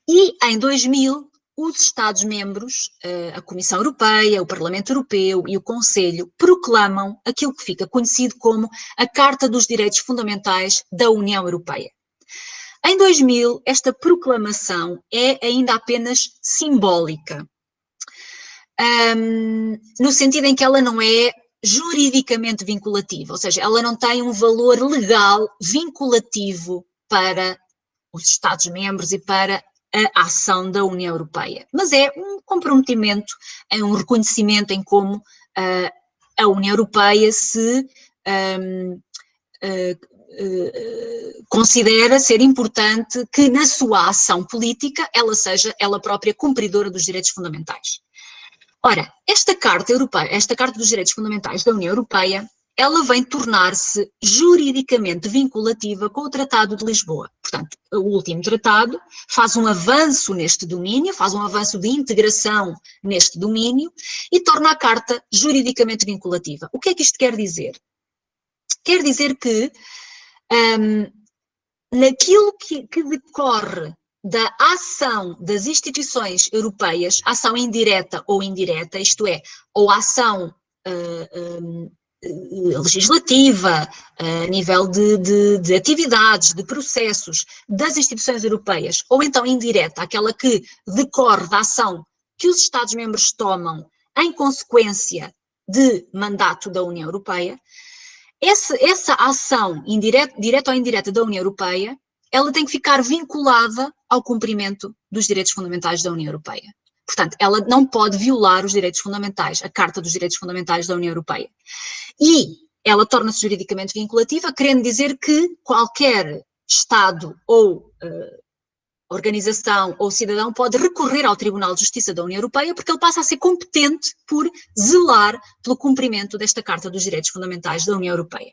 E, em 2000, os Estados-membros, a Comissão Europeia, o Parlamento Europeu e o Conselho proclamam aquilo que fica conhecido como a Carta dos Direitos Fundamentais da União Europeia. Em 2000, esta proclamação é ainda apenas simbólica, no sentido em que ela não é juridicamente vinculativa, ou seja, ela não tem um valor legal vinculativo para os Estados-membros e para a ação da União Europeia, mas é um comprometimento, é um reconhecimento em como a União Europeia se considera ser importante que na sua ação política ela seja ela própria cumpridora dos direitos fundamentais. Ora, esta Carta Europeia, esta Carta dos Direitos Fundamentais da União Europeia, ela vem tornar-se juridicamente vinculativa com o Tratado de Lisboa. Portanto, o último tratado faz um avanço neste domínio, faz um avanço de integração neste domínio e torna a Carta juridicamente vinculativa. O que é que isto quer dizer? Quer dizer que naquilo que decorre da ação das instituições europeias, ação indireta ou indireta, isto é, ou ação legislativa, a nível de atividades, de processos das instituições europeias, ou então indireta, aquela que decorre da ação que os Estados-membros tomam em consequência de mandato da União Europeia, essa ação direta ou indireta da União Europeia, ela tem que ficar vinculada ao cumprimento dos direitos fundamentais da União Europeia. Portanto, ela não pode violar os direitos fundamentais, a Carta dos Direitos Fundamentais da União Europeia. E ela torna-se juridicamente vinculativa, querendo dizer que qualquer Estado ou organização ou cidadão pode recorrer ao Tribunal de Justiça da União Europeia porque ele passa a ser competente por zelar pelo cumprimento desta Carta dos Direitos Fundamentais da União Europeia.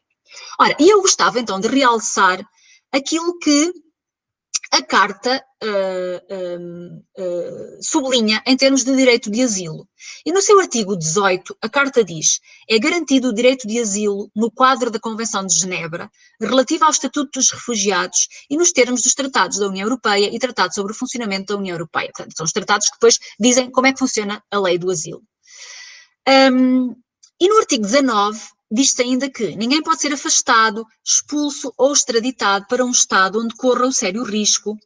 Ora, e eu gostava então de realçar aquilo que a Carta sublinha em termos de direito de asilo. E no seu artigo 18, a Carta diz: é garantido o direito de asilo no quadro da Convenção de Genebra, relativa ao Estatuto dos Refugiados e nos termos dos Tratados da União Europeia e Tratados sobre o Funcionamento da União Europeia. Portanto, são os tratados que depois dizem como é que funciona a lei do asilo. E no artigo 19, diz-se ainda que ninguém pode ser afastado, expulso ou extraditado para um Estado onde corra o sério risco,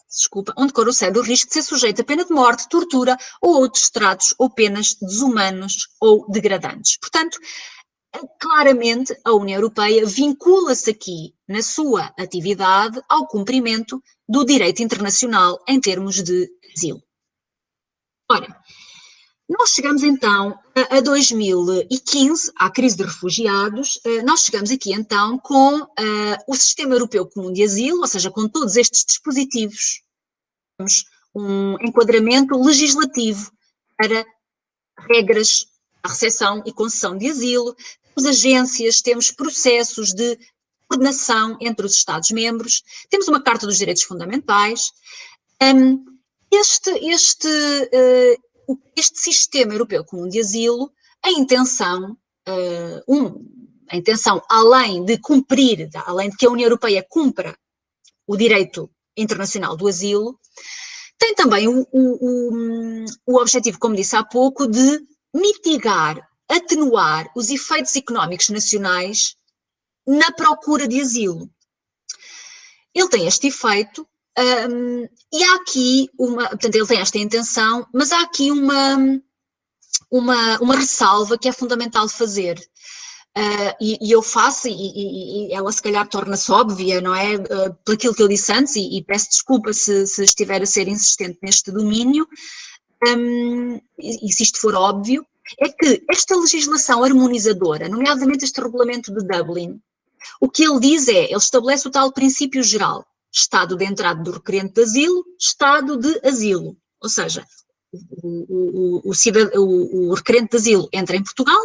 de ser sujeito a pena de morte, tortura ou outros tratos ou penas desumanos ou degradantes. Portanto, claramente a União Europeia vincula-se aqui na sua atividade ao cumprimento do direito internacional em termos de asilo. Ora, nós chegamos então a 2015, à crise de refugiados, nós chegamos aqui então com o Sistema Europeu Comum de Asilo, ou seja, com todos estes dispositivos, temos um enquadramento legislativo para regras à recepção e concessão de asilo, temos agências, temos processos de coordenação entre os Estados-membros, temos uma Carta dos Direitos Fundamentais. Este Sistema Europeu Comum de Asilo, a intenção, além de cumprir, além de que a União Europeia cumpra o direito internacional do asilo, tem também o objetivo, como disse há pouco, de mitigar, atenuar os efeitos económicos nacionais na procura de asilo. Ele tem este efeito. E há aqui portanto, ele tem esta intenção, mas há aqui uma ressalva que é fundamental fazer. E eu faço, e ela se calhar torna-se óbvia, não é? Por aquilo que eu disse antes, e peço desculpa se estiver a ser insistente neste domínio, e se isto for óbvio, é que esta legislação harmonizadora, nomeadamente este regulamento de Dublin, o que ele diz é, ele estabelece o tal princípio geral: Estado de entrada do requerente de asilo, Estado de asilo. Ou seja, o requerente de asilo entra em Portugal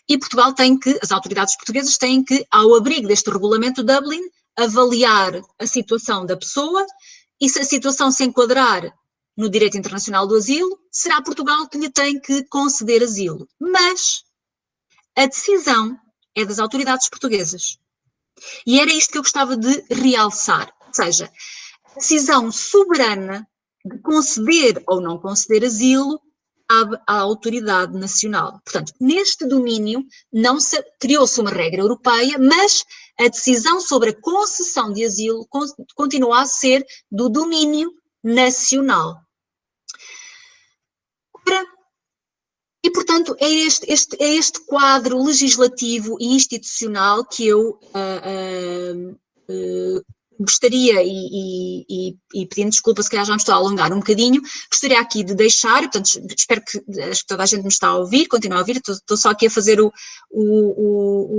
e Portugal as autoridades portuguesas têm que, ao abrigo deste regulamento de Dublin, avaliar a situação da pessoa e se a situação se enquadrar no direito internacional do asilo, será Portugal que lhe tem que conceder asilo. Mas a decisão é das autoridades portuguesas. E era isto que eu gostava de realçar. Ou seja, a decisão soberana de conceder ou não conceder asilo cabe à autoridade nacional. Portanto, neste domínio criou-se uma regra europeia, mas a decisão sobre a concessão de asilo continua a ser do domínio nacional. E, portanto, é este quadro legislativo e institucional que eu gostaria, e pedindo desculpa se calhar já me estou a alongar um bocadinho, gostaria aqui de deixar, portanto, espero acho que toda a gente me está a ouvir, continua a ouvir, estou só aqui a fazer o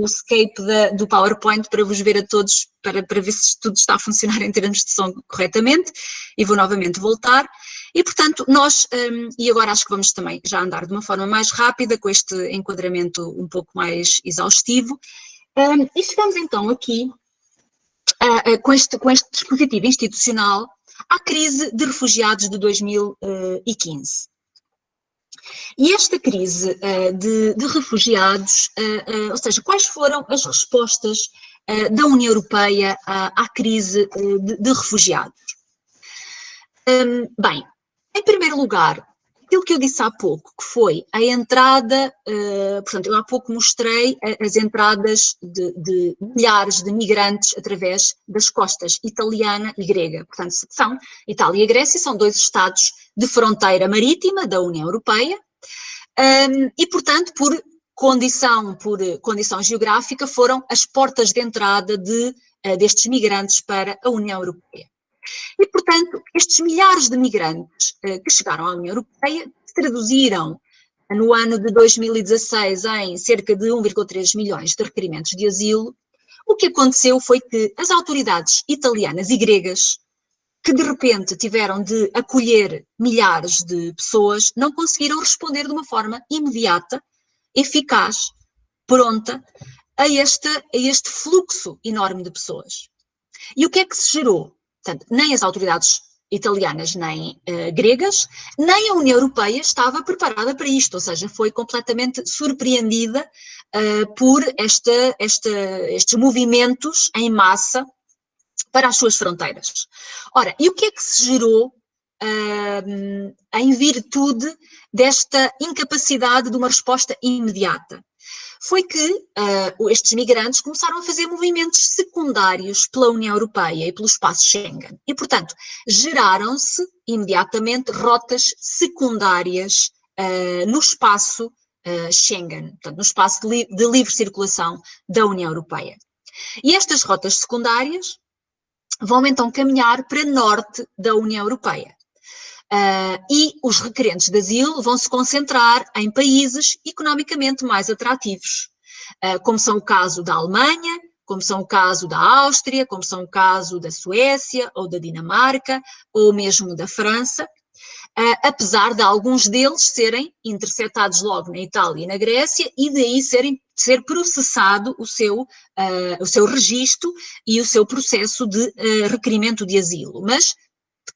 escape do PowerPoint para vos ver a todos, para ver se tudo está a funcionar em termos de som corretamente, e vou novamente voltar. E, portanto, nós, e agora acho que vamos também já andar de uma forma mais rápida, com este enquadramento um pouco mais exaustivo, e chegamos então aqui, com este dispositivo institucional, à crise de refugiados de 2015. E esta crise de refugiados, ou seja, quais foram as respostas da União Europeia à crise de refugiados? Bem, em primeiro lugar, aquilo que eu disse há pouco, que foi a entrada, portanto, eu há pouco mostrei as entradas de milhares de migrantes através das costas italiana e grega. Portanto, Itália e Grécia são dois estados de fronteira marítima da União Europeia e, portanto, por condição geográfica, foram as portas de entrada destes migrantes para a União Europeia. E, portanto, estes milhares de migrantes que chegaram à União Europeia se traduziram no ano de 2016 em cerca de 1,3 milhões de requerimentos de asilo. O que aconteceu foi que as autoridades italianas e gregas, que de repente tiveram de acolher milhares de pessoas, não conseguiram responder de uma forma imediata, eficaz, pronta, a este fluxo enorme de pessoas. E o que é que se gerou? Portanto, nem as autoridades italianas nem gregas, nem a União Europeia estava preparada para isto, ou seja, foi completamente surpreendida por estes movimentos em massa para as suas fronteiras. Ora, e o que é que se gerou em virtude desta incapacidade de uma resposta imediata? Foi que estes migrantes começaram a fazer movimentos secundários pela União Europeia e pelo espaço Schengen. E, portanto, geraram-se imediatamente rotas secundárias no espaço Schengen, portanto, no espaço de livre circulação da União Europeia. E estas rotas secundárias vão então caminhar para norte da União Europeia. E os requerentes de asilo vão se concentrar em países economicamente mais atrativos, como são o caso da Alemanha, como são o caso da Áustria, como são o caso da Suécia ou da Dinamarca, ou mesmo da França, apesar de alguns deles serem interceptados logo na Itália e na Grécia e daí ser processado o seu registro e o seu processo de requerimento de asilo. Mas,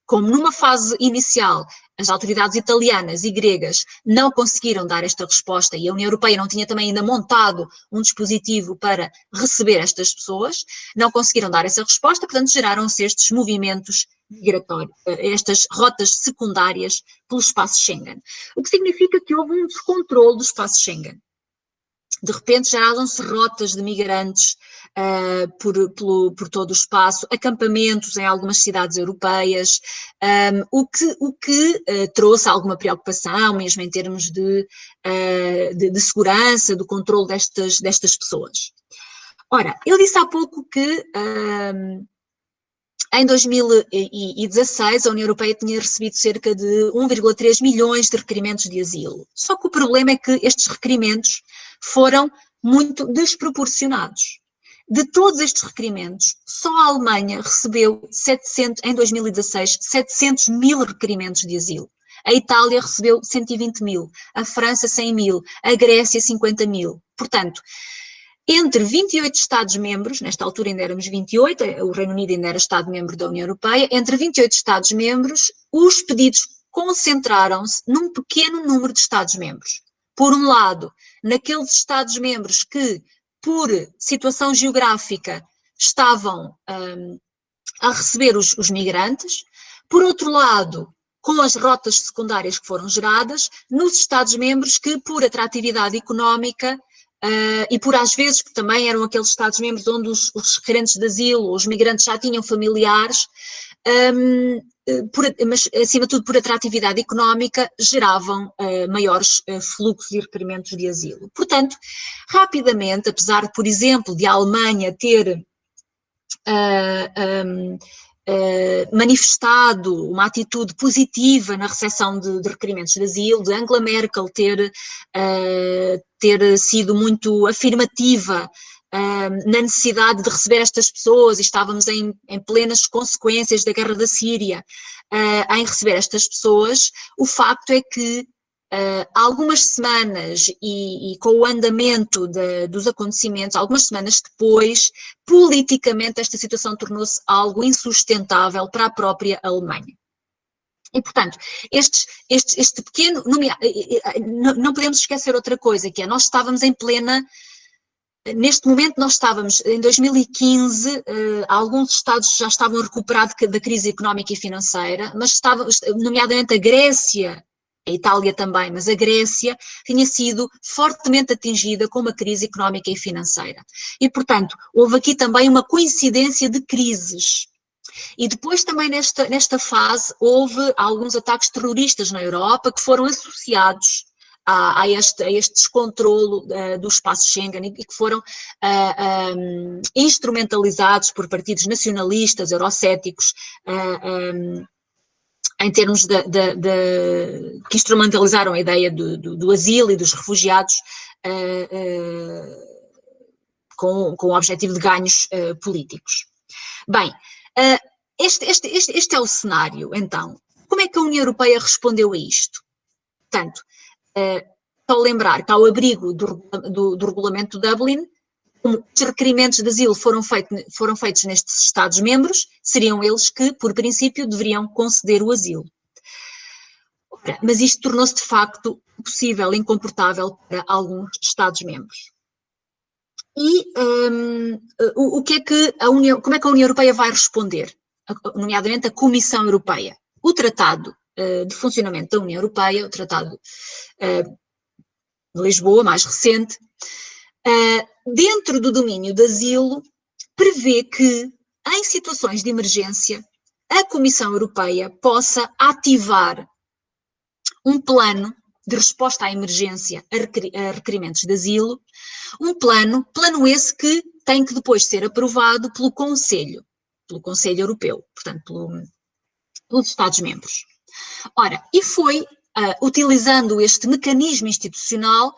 como numa fase inicial as autoridades italianas e gregas não conseguiram dar esta resposta e a União Europeia não tinha também ainda montado um dispositivo para receber estas pessoas, não conseguiram dar essa resposta, portanto geraram-se estes movimentos migratórios, estas rotas secundárias pelo espaço Schengen. O que significa que houve um descontrole do espaço Schengen. De repente geraram-se rotas de migrantes por todo o espaço, acampamentos em algumas cidades europeias, o que trouxe alguma preocupação, mesmo em termos de segurança, do controle destas pessoas. Ora, eu disse há pouco que em 2016 a União Europeia tinha recebido cerca de 1,3 milhões de requerimentos de asilo. Só que o problema é que estes requerimentos foram muito desproporcionados. De todos estes requerimentos, só a Alemanha recebeu em 2016, 700 mil requerimentos de asilo. A Itália recebeu 120 mil, a França 100 mil, a Grécia 50 mil. Portanto, entre 28 Estados-membros, nesta altura ainda éramos 28, o Reino Unido ainda era Estado-membro da União Europeia, entre 28 Estados-membros, os pedidos concentraram-se num pequeno número de Estados-membros. Por um lado, naqueles Estados-membros que, por situação geográfica, estavam a receber os migrantes. Por outro lado, com as rotas secundárias que foram geradas, nos Estados-membros que, por atratividade económica, e por às vezes, que também eram aqueles Estados-membros onde os requerentes de asilo, os migrantes já tinham familiares, mas acima de tudo por atratividade económica, geravam maiores fluxos e requerimentos de asilo. Portanto, rapidamente, apesar de, por exemplo, de a Alemanha ter manifestado uma atitude positiva na recepção de requerimentos de asilo, de Angela Merkel ter sido muito afirmativa na necessidade de receber estas pessoas, e estávamos em plenas consequências da guerra da Síria, em receber estas pessoas, o facto é que há algumas semanas, e com o andamento dos acontecimentos, algumas semanas depois, politicamente esta situação tornou-se algo insustentável para a própria Alemanha. E, portanto, este pequeno, não podemos esquecer outra coisa, que é, nós estávamos em plena, neste momento nós estávamos, em 2015, alguns Estados já estavam a recuperar da crise económica e financeira, mas nomeadamente a Grécia, a Itália também, mas a Grécia tinha sido fortemente atingida com uma crise económica e financeira. E, portanto, houve aqui também uma coincidência de crises. E depois também nesta fase houve alguns ataques terroristas na Europa que foram associados a este descontrolo do espaço Schengen e que foram instrumentalizados por partidos nacionalistas, eurocéticos, em termos que instrumentalizaram a ideia do asilo e dos refugiados com o objetivo de ganhos políticos. Bem, este é o cenário, então. Como é que a União Europeia respondeu a isto? Portanto, só lembrar que ao abrigo do regulamento de Dublin, como os requerimentos de asilo foram feitos nestes Estados-membros, seriam eles que, por princípio, deveriam conceder o asilo. Mas isto tornou-se, de facto, possível e incomportável para alguns Estados-membros. E como é que a União Europeia vai responder? Nomeadamente a Comissão Europeia. O Tratado de Funcionamento da União Europeia, o Tratado de Lisboa, mais recente, dentro do domínio de asilo, prevê que, em situações de emergência, a Comissão Europeia possa ativar um plano de resposta à emergência a requerimentos de asilo, um plano esse que tem que depois ser aprovado pelo Conselho Europeu, portanto, pelos Estados-membros. Ora, e foi utilizando este mecanismo institucional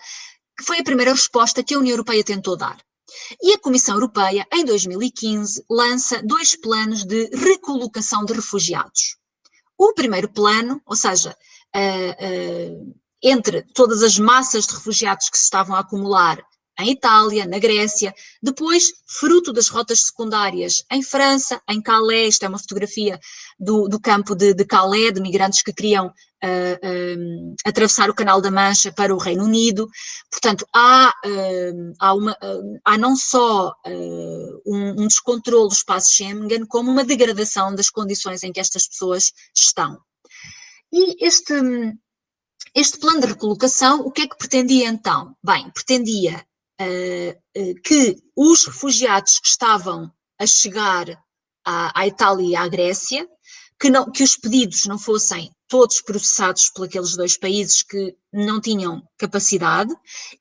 que foi a primeira resposta que a União Europeia tentou dar. E a Comissão Europeia, em 2015, lança 2 planos de recolocação de refugiados. O primeiro plano, ou seja, entre todas as massas de refugiados que se estavam a acumular em Itália, na Grécia, depois, fruto das rotas secundárias em França, em Calais, isto é uma fotografia do campo de Calais, de migrantes que queriam atravessar o Canal da Mancha para o Reino Unido. Portanto, há não só um descontrole do espaço Schengen, como uma degradação das condições em que estas pessoas estão. E este plano de recolocação, o que é que pretendia então? Bem, pretendia que os refugiados que estavam a chegar à Itália e à Grécia, que os pedidos não fossem todos processados por aqueles 2 países que não tinham capacidade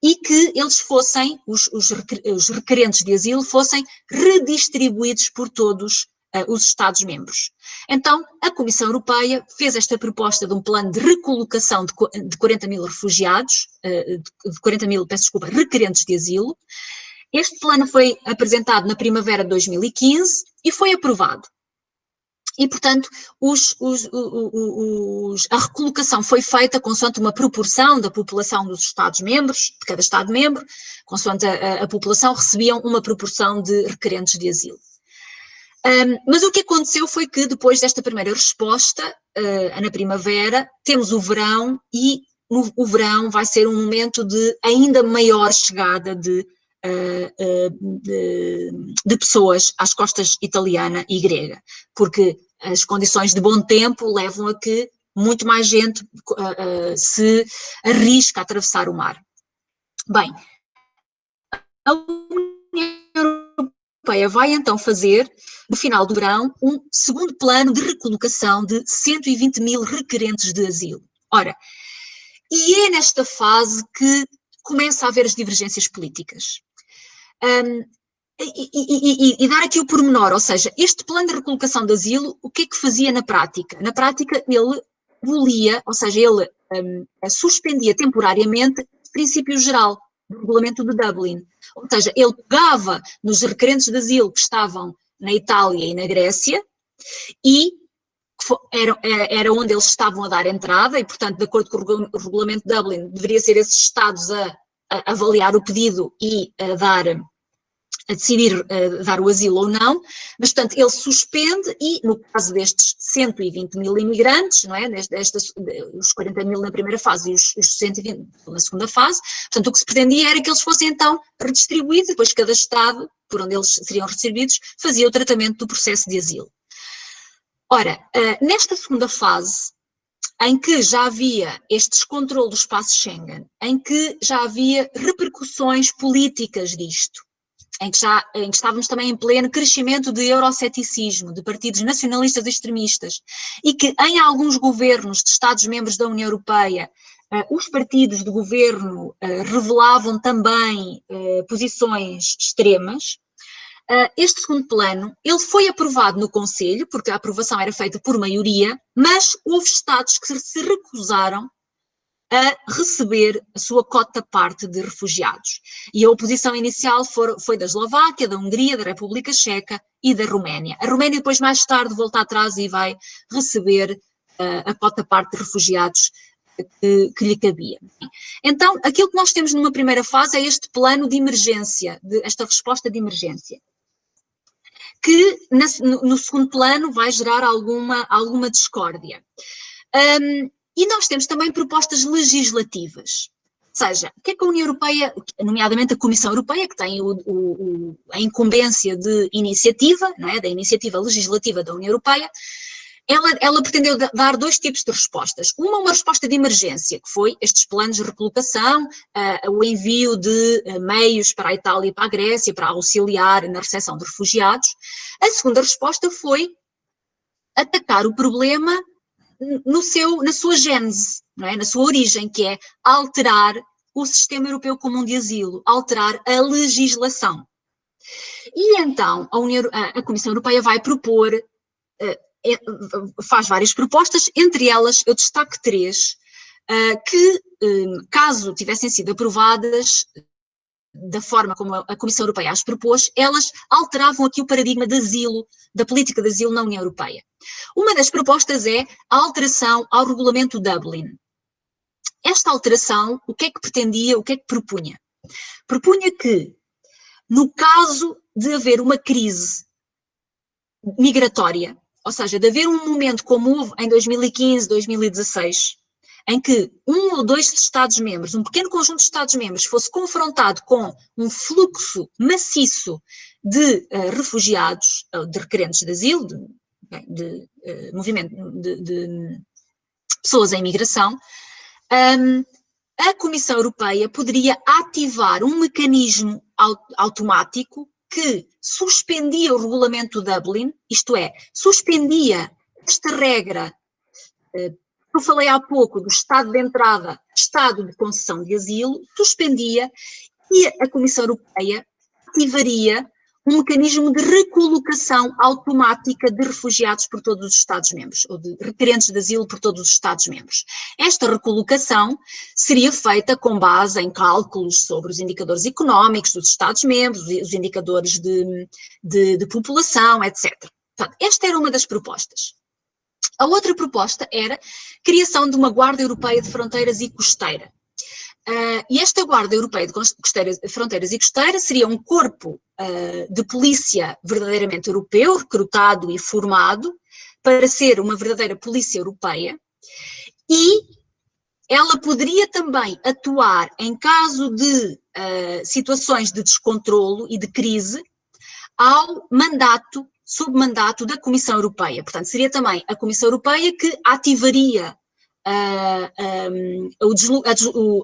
e que eles fossem, os requerentes de asilo, fossem redistribuídos por todos os Estados-membros. Então, a Comissão Europeia fez esta proposta de um plano de recolocação de 40 mil refugiados, de 40 mil, requerentes de asilo. Este plano foi apresentado na primavera de 2015 e foi aprovado. E, portanto, a recolocação foi feita consoante uma proporção da população dos Estados-membros, de cada Estado-membro, consoante a população, recebiam uma proporção de requerentes de asilo. Mas o que aconteceu foi que depois desta primeira resposta, na primavera, temos o verão e o verão vai ser um momento de ainda maior chegada de pessoas às costas italiana e grega, porque as condições de bom tempo levam a que muito mais gente se arrisca a atravessar o mar. Bem, a União Europeia vai então fazer, no final do verão, um segundo plano de recolocação de 120 mil requerentes de asilo. Ora, e é nesta fase que começa a haver as divergências políticas. E dar aqui o pormenor, ou seja, este plano de recolocação de asilo, o que é que fazia na prática? Na prática, ele abolia, ou seja, ele suspendia temporariamente o princípio geral do regulamento de Dublin. Ou seja, ele pegava nos requerentes de asilo que estavam na Itália e na Grécia e era onde eles estavam a dar entrada e, portanto, de acordo com o regulamento de Dublin, deveria ser esses Estados a avaliar o pedido e a decidir dar o asilo ou não, mas, portanto, ele suspende e, no caso destes 120 mil imigrantes, não é, os 40 mil na primeira fase e os 120 na segunda fase, portanto, o que se pretendia era que eles fossem, então, redistribuídos e depois cada Estado, por onde eles seriam redistribuídos, fazia o tratamento do processo de asilo. Ora, nesta segunda fase, em que já havia este descontrole do espaço Schengen, em que já havia repercussões políticas disto, em que estávamos também em pleno crescimento de euroceticismo, de partidos nacionalistas extremistas, e que em alguns governos de Estados-membros da União Europeia, os partidos de governo revelavam também posições extremas. Este segundo plano, ele foi aprovado no Conselho, porque a aprovação era feita por maioria, mas houve Estados que se recusaram a receber a sua cota-parte de refugiados. E a oposição inicial foi da Eslováquia, da Hungria, da República Checa e da Roménia. A Roménia depois, mais tarde, volta atrás e vai receber a cota-parte de refugiados que lhe cabia. Então, aquilo que nós temos numa primeira fase é este plano de emergência, esta resposta de emergência, que no segundo plano vai gerar alguma discórdia. E nós temos também propostas legislativas, ou seja, o que é que a União Europeia, nomeadamente a Comissão Europeia, que tem a incumbência de iniciativa, não é, da iniciativa legislativa da União Europeia, ela pretendeu dar dois tipos de respostas. Uma resposta de emergência, que foi estes planos de recolocação, o envio de meios para a Itália e para a Grécia, para auxiliar na recepção de refugiados. A segunda resposta foi atacar o problema na sua gênese, não é? Na sua origem, que é alterar o sistema europeu comum de asilo, alterar a legislação. E então a Comissão Europeia vai propor, faz várias propostas, entre elas eu destaco 3, que caso tivessem sido aprovadas da forma como a Comissão Europeia as propôs, elas alteravam aqui o paradigma de asilo, da política de asilo na União Europeia. Uma das propostas é a alteração ao regulamento Dublin. Esta alteração, o que é que pretendia, o que é que propunha? Propunha que, no caso de haver uma crise migratória, ou seja, de haver um momento como houve em 2015, 2016, em que um ou dois Estados-membros, um pequeno conjunto de Estados-membros, fosse confrontado com um fluxo maciço de refugiados, de requerentes de asilo, de movimento de pessoas em migração, a Comissão Europeia poderia ativar um mecanismo automático que suspendia o regulamento Dublin, isto é, suspendia esta regra eu falei há pouco do estado de entrada, estado de concessão de asilo, suspendia e a Comissão Europeia ativaria um mecanismo de recolocação automática de refugiados por todos os Estados-membros, ou de requerentes de asilo por todos os Estados-membros. Esta recolocação seria feita com base em cálculos sobre os indicadores económicos dos Estados-membros, os indicadores de população, etc. Portanto, esta era uma das propostas. A outra proposta era a criação de uma Guarda Europeia de Fronteiras e Costeira. E esta Guarda Europeia de Fronteiras e Costeira seria um corpo de polícia verdadeiramente europeu, recrutado e formado para ser uma verdadeira polícia europeia, e ela poderia também atuar em caso de situações de descontrolo e de crise ao submandato da Comissão Europeia. Portanto, seria também a Comissão Europeia que ativaria a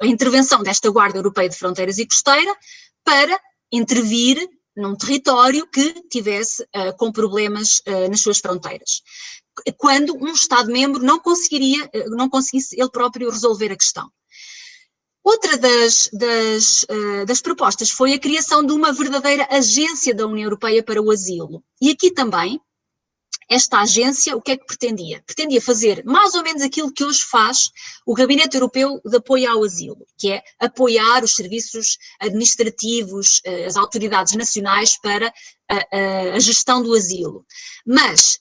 intervenção desta Guarda Europeia de Fronteiras e Costeira para intervir num território que tivesse com problemas nas suas fronteiras, quando um Estado-membro não conseguisse ele próprio resolver a questão. Outra das propostas foi a criação de uma verdadeira agência da União Europeia para o asilo. E aqui também, esta agência, o que é que pretendia? Pretendia fazer mais ou menos aquilo que hoje faz o Gabinete Europeu de Apoio ao Asilo, que é apoiar os serviços administrativos, as autoridades nacionais para a gestão do asilo. Mas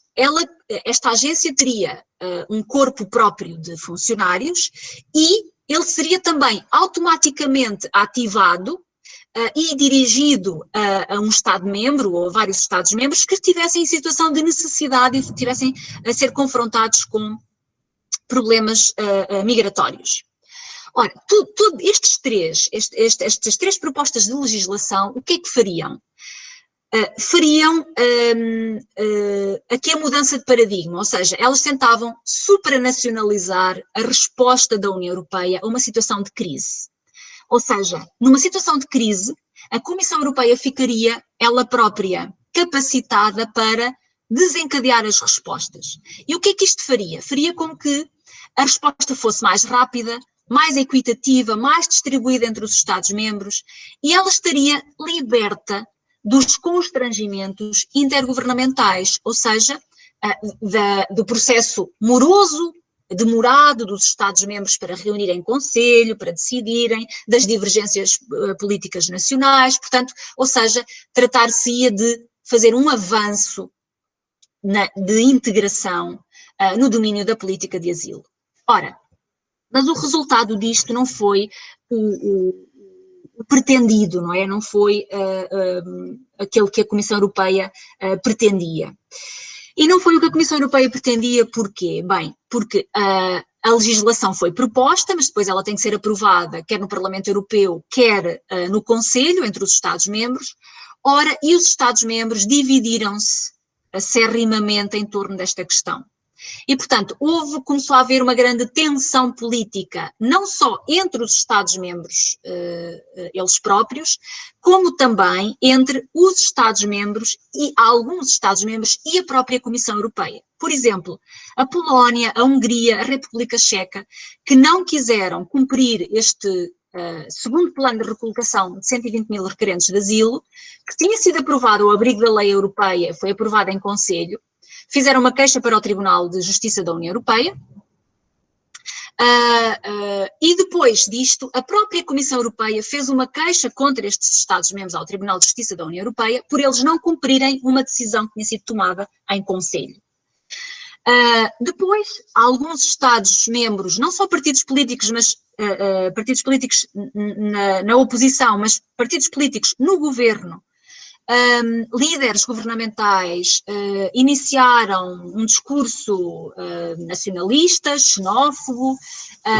esta agência teria um corpo próprio de funcionários e ele seria também automaticamente ativado e dirigido a um Estado-membro ou a vários Estados-membros que estivessem em situação de necessidade e estivessem a ser confrontados com problemas migratórios. Ora, estas três propostas de legislação, o que é que fariam? Fariam aqui a mudança de paradigma, ou seja, elas tentavam supranacionalizar a resposta da União Europeia a uma situação de crise. Ou seja, numa situação de crise, a Comissão Europeia ficaria ela própria capacitada para desencadear as respostas. E o que é que isto faria? Faria com que a resposta fosse mais rápida, mais equitativa, mais distribuída entre os Estados-membros e ela estaria liberta dos constrangimentos intergovernamentais, ou seja, do processo moroso, demorado dos Estados-membros para reunirem conselho, para decidirem, das divergências políticas nacionais, portanto, ou seja, tratar-se-ia de fazer um avanço de integração no domínio da política de asilo. Ora, mas o resultado disto não foi o pretendido, não é? Não foi aquele que a Comissão Europeia pretendia. E não foi o que a Comissão Europeia pretendia, porquê? Bem, porque a legislação foi proposta, mas depois ela tem que ser aprovada, quer no Parlamento Europeu, quer no Conselho, entre os Estados-membros. Ora, e os Estados-membros dividiram-se acerrimamente em torno desta questão. E, portanto, começou a haver uma grande tensão política, não só entre os Estados-membros, eles próprios, como também entre os Estados-membros e alguns Estados-membros e a própria Comissão Europeia. Por exemplo, a Polónia, a Hungria, a República Checa, que não quiseram cumprir este segundo plano de recolocação de 120 mil requerentes de asilo, que tinha sido aprovado ao abrigo da lei europeia, foi aprovado em Conselho, fizeram uma queixa para o Tribunal de Justiça da União Europeia e depois disto a própria Comissão Europeia fez uma queixa contra estes Estados-membros ao Tribunal de Justiça da União Europeia por eles não cumprirem uma decisão que tinha sido tomada em Conselho. Depois, alguns Estados-membros, não só partidos políticos, mas partidos políticos na oposição, mas partidos políticos no governo, líderes governamentais iniciaram um discurso nacionalista, xenófobo,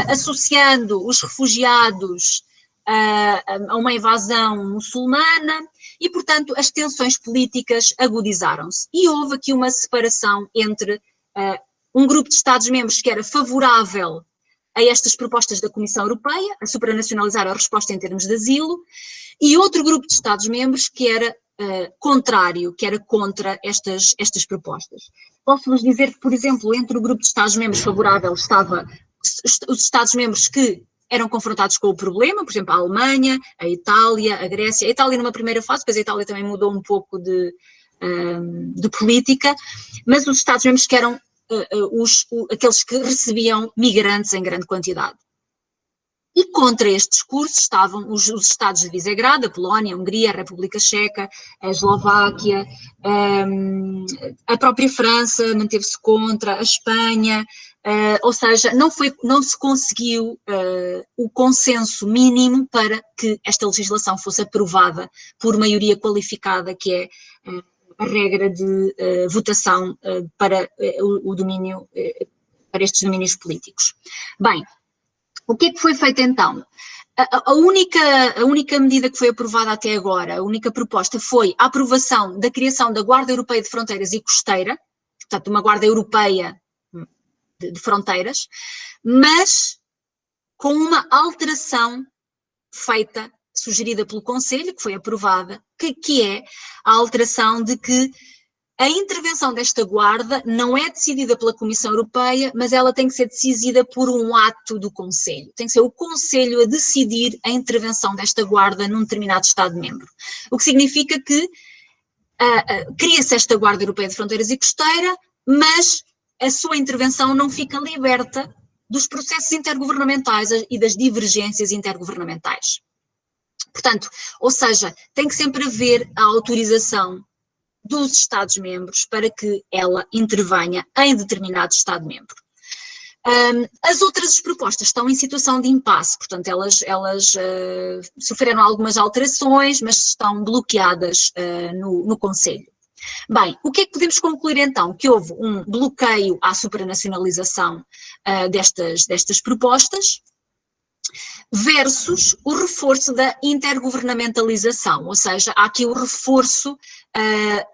associando os refugiados a uma invasão muçulmana e, portanto, as tensões políticas agudizaram-se. E houve aqui uma separação entre um grupo de Estados-membros que era favorável a estas propostas da Comissão Europeia, a supranacionalizar a resposta em termos de asilo, e outro grupo de Estados-membros que era contrário, que era contra estas propostas. Posso-vos dizer que, por exemplo, entre o grupo de Estados-membros favorável estava os Estados-membros que eram confrontados com o problema, por exemplo, a Alemanha, a Itália, a Grécia. A Itália numa primeira fase, depois a Itália também mudou um pouco de política, mas os Estados-membros que eram aqueles que recebiam migrantes em grande quantidade. E contra este discurso estavam os Estados de Visegrado, a Polónia, a Hungria, a República Checa, a Eslováquia, a própria França manteve-se contra, a Espanha, ou seja, não se conseguiu o consenso mínimo para que esta legislação fosse aprovada por maioria qualificada, que é a regra de votação para o domínio, para estes domínios políticos. Bem, o que é que foi feito então? A única medida que foi aprovada até agora, a única proposta, foi a aprovação da criação da Guarda Europeia de Fronteiras e Costeira, portanto, uma Guarda Europeia de Fronteiras, mas com uma alteração feita, sugerida pelo Conselho, que foi aprovada, que é a alteração de que a intervenção desta guarda não é decidida pela Comissão Europeia, mas ela tem que ser decidida por um ato do Conselho. Tem que ser o Conselho a decidir a intervenção desta guarda num determinado Estado-membro. O que significa que cria-se esta Guarda Europeia de Fronteiras e Costeira, mas a sua intervenção não fica liberta dos processos intergovernamentais e das divergências intergovernamentais. Portanto, ou seja, tem que sempre haver a autorização dos Estados-membros para que ela intervenha em determinado Estado-membro. As outras propostas estão em situação de impasse, portanto elas sofreram algumas alterações, mas estão bloqueadas no Conselho. Bem, o que é que podemos concluir então? Que houve um bloqueio à supranacionalização destas propostas, versus o reforço da intergovernamentalização, ou seja, há aqui o reforço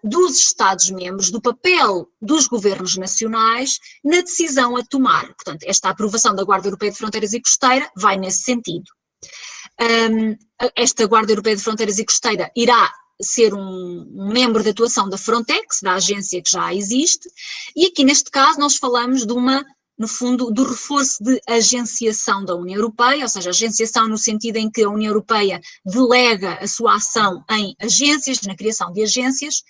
dos Estados-membros, do papel dos governos nacionais na decisão a tomar. Portanto, esta aprovação da Guarda Europeia de Fronteiras e Costeira vai nesse sentido. Esta Guarda Europeia de Fronteiras e Costeira irá ser um membro de atuação da Frontex, da agência que já existe, e aqui neste caso nós falamos no fundo, do reforço de agenciação da União Europeia, ou seja, agenciação no sentido em que a União Europeia delega a sua ação em agências, na criação de agências.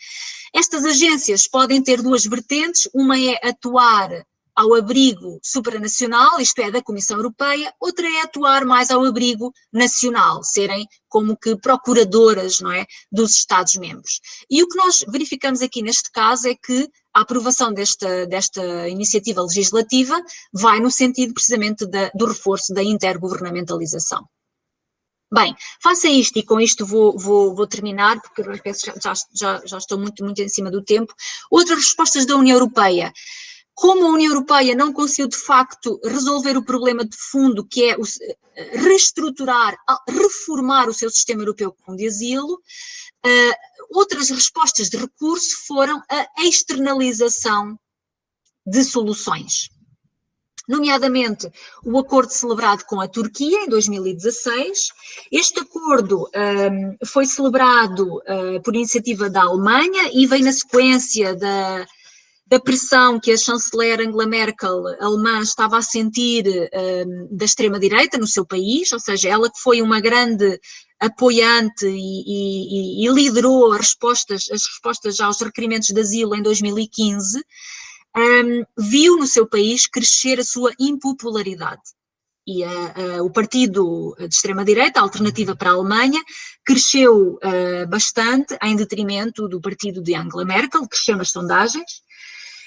Estas agências podem ter duas vertentes, uma é atuar ao abrigo supranacional, isto é, da Comissão Europeia, outra é atuar mais ao abrigo nacional, serem como que procuradoras, não é, dos Estados-membros. E o que nós verificamos aqui neste caso é que a aprovação desta iniciativa legislativa vai no sentido precisamente do reforço da intergovernamentalização. Bem, faça isto e com isto vou terminar, porque já estou muito em cima do tempo. Outras respostas da União Europeia. Como a União Europeia não conseguiu, de facto, resolver o problema de fundo, que é reestruturar, reformar o seu sistema europeu comum de asilo, outras respostas de recurso foram a externalização de soluções. Nomeadamente, o acordo celebrado com a Turquia em 2016. Este acordo foi celebrado por iniciativa da Alemanha e veio na sequência da pressão que a chanceler Angela Merkel, alemã, estava a sentir da extrema-direita no seu país, ou seja, ela que foi uma grande apoiante e liderou as respostas aos requerimentos de asilo em 2015, viu no seu país crescer a sua impopularidade. E o partido de extrema-direita, a Alternativa para a Alemanha, cresceu bastante em detrimento do partido de Angela Merkel, cresceu nas sondagens.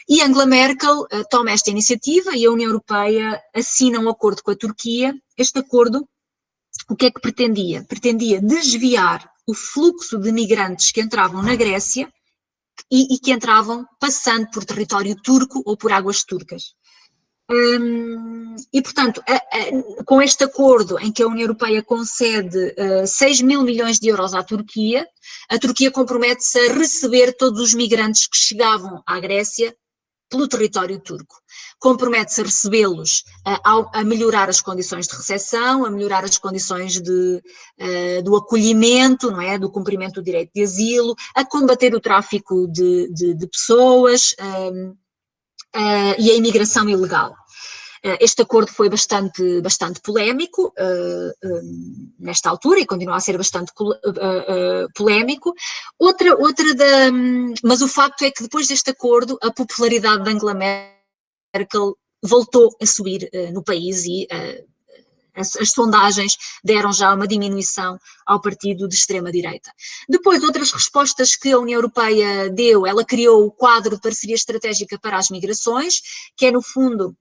E Angela Merkel toma esta iniciativa e a União Europeia assina um acordo com a Turquia. Este acordo, o que é que pretendia? Pretendia desviar o fluxo de migrantes que entravam na Grécia e que entravam passando por território turco ou por águas turcas. E, portanto, com este acordo em que a União Europeia concede 6 mil milhões de euros à Turquia, a Turquia compromete-se a receber todos os migrantes que chegavam à Grécia pelo território turco. Compromete-se a recebê-los, a melhorar as condições de recepção, a melhorar as condições do acolhimento, não é? Do cumprimento do direito de asilo, a combater o tráfico de pessoas e a imigração ilegal. Este acordo foi bastante polémico nesta altura e continua a ser bastante polémico. Mas o facto é que depois deste acordo a popularidade de Angela Merkel voltou a subir no país e as sondagens deram já uma diminuição ao partido de extrema-direita. Depois, outras respostas que a União Europeia deu, ela criou o quadro de parceria estratégica para as migrações, que é no fundo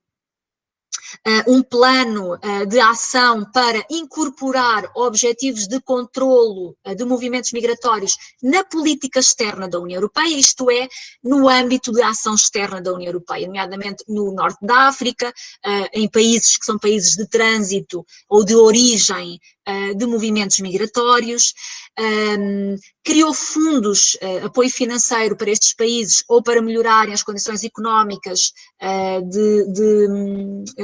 um plano de ação para incorporar objetivos de controlo de movimentos migratórios na política externa da União Europeia, isto é, no âmbito de ação externa da União Europeia, nomeadamente no norte da África, em países que são países de trânsito ou de origem de movimentos migratórios, criou fundos, apoio financeiro para estes países ou para melhorarem as condições económicas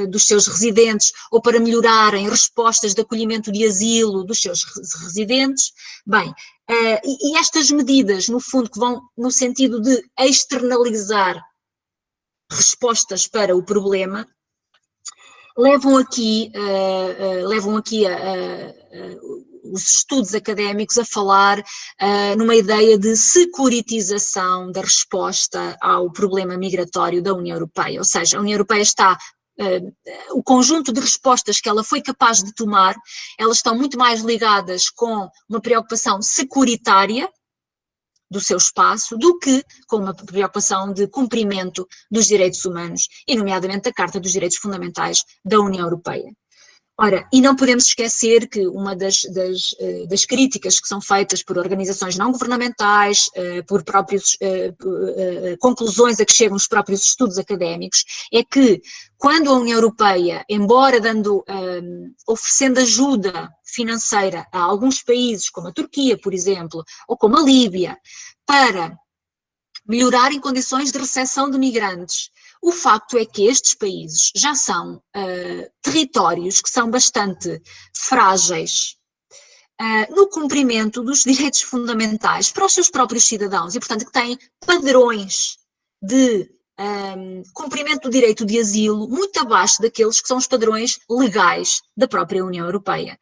dos seus residentes ou para melhorarem respostas de acolhimento de asilo dos seus residentes. Bem, e estas medidas, no fundo, que vão no sentido de externalizar respostas para o problema, levam aqui os estudos académicos a falar numa ideia de securitização da resposta ao problema migratório da União Europeia, ou seja, a União Europeia está, o conjunto de respostas que ela foi capaz de tomar, elas estão muito mais ligadas com uma preocupação securitária do seu espaço, do que com uma preocupação de cumprimento dos direitos humanos, e nomeadamente da Carta dos Direitos Fundamentais da União Europeia. Ora, e não podemos esquecer que uma das críticas que são feitas por organizações não governamentais, por próprios conclusões a que chegam os próprios estudos académicos, é que quando a União Europeia, embora oferecendo ajuda financeira a alguns países, como a Turquia, por exemplo, ou como a Líbia, para melhorarem condições de recepção de migrantes, o facto é que estes países já são territórios que são bastante frágeis no cumprimento dos direitos fundamentais para os seus próprios cidadãos e, portanto, que têm padrões de cumprimento do direito de asilo muito abaixo daqueles que são os padrões legais da própria União Europeia.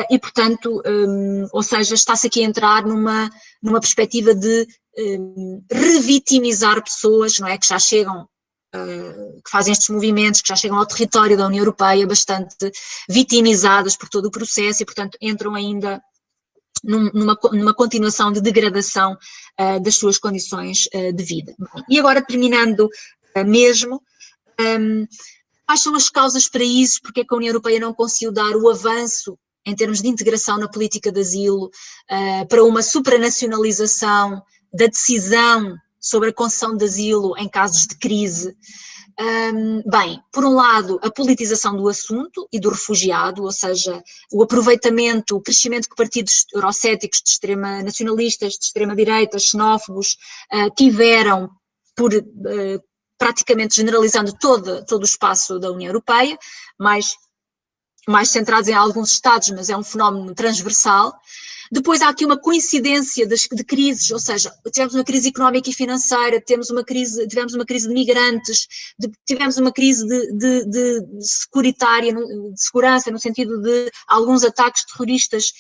E, portanto, ou seja, está-se aqui a entrar numa perspectiva de revitimizar pessoas, não é, que já chegam, que fazem estes movimentos, que já chegam ao território da União Europeia bastante vitimizadas por todo o processo e, portanto, entram ainda numa continuação de degradação das suas condições de vida. E agora, terminando mesmo, quais são as causas para isso? Porque é que a União Europeia não conseguiu dar o avanço em termos de integração na política de asilo para uma supranacionalização da decisão sobre a concessão de asilo em casos de crise? Bem, por um lado, a politização do assunto e do refugiado, ou seja, o aproveitamento, o crescimento que partidos eurocéticos de extrema nacionalistas, de extrema-direita, xenófobos, tiveram por, praticamente generalizando todo o espaço da União Europeia, mais centrados em alguns Estados, mas é um fenómeno transversal. Depois há aqui uma coincidência de crises, ou seja, tivemos uma crise económica e financeira, tivemos uma crise de migrantes, tivemos uma crise de securitária, de segurança, no sentido de alguns ataques terroristas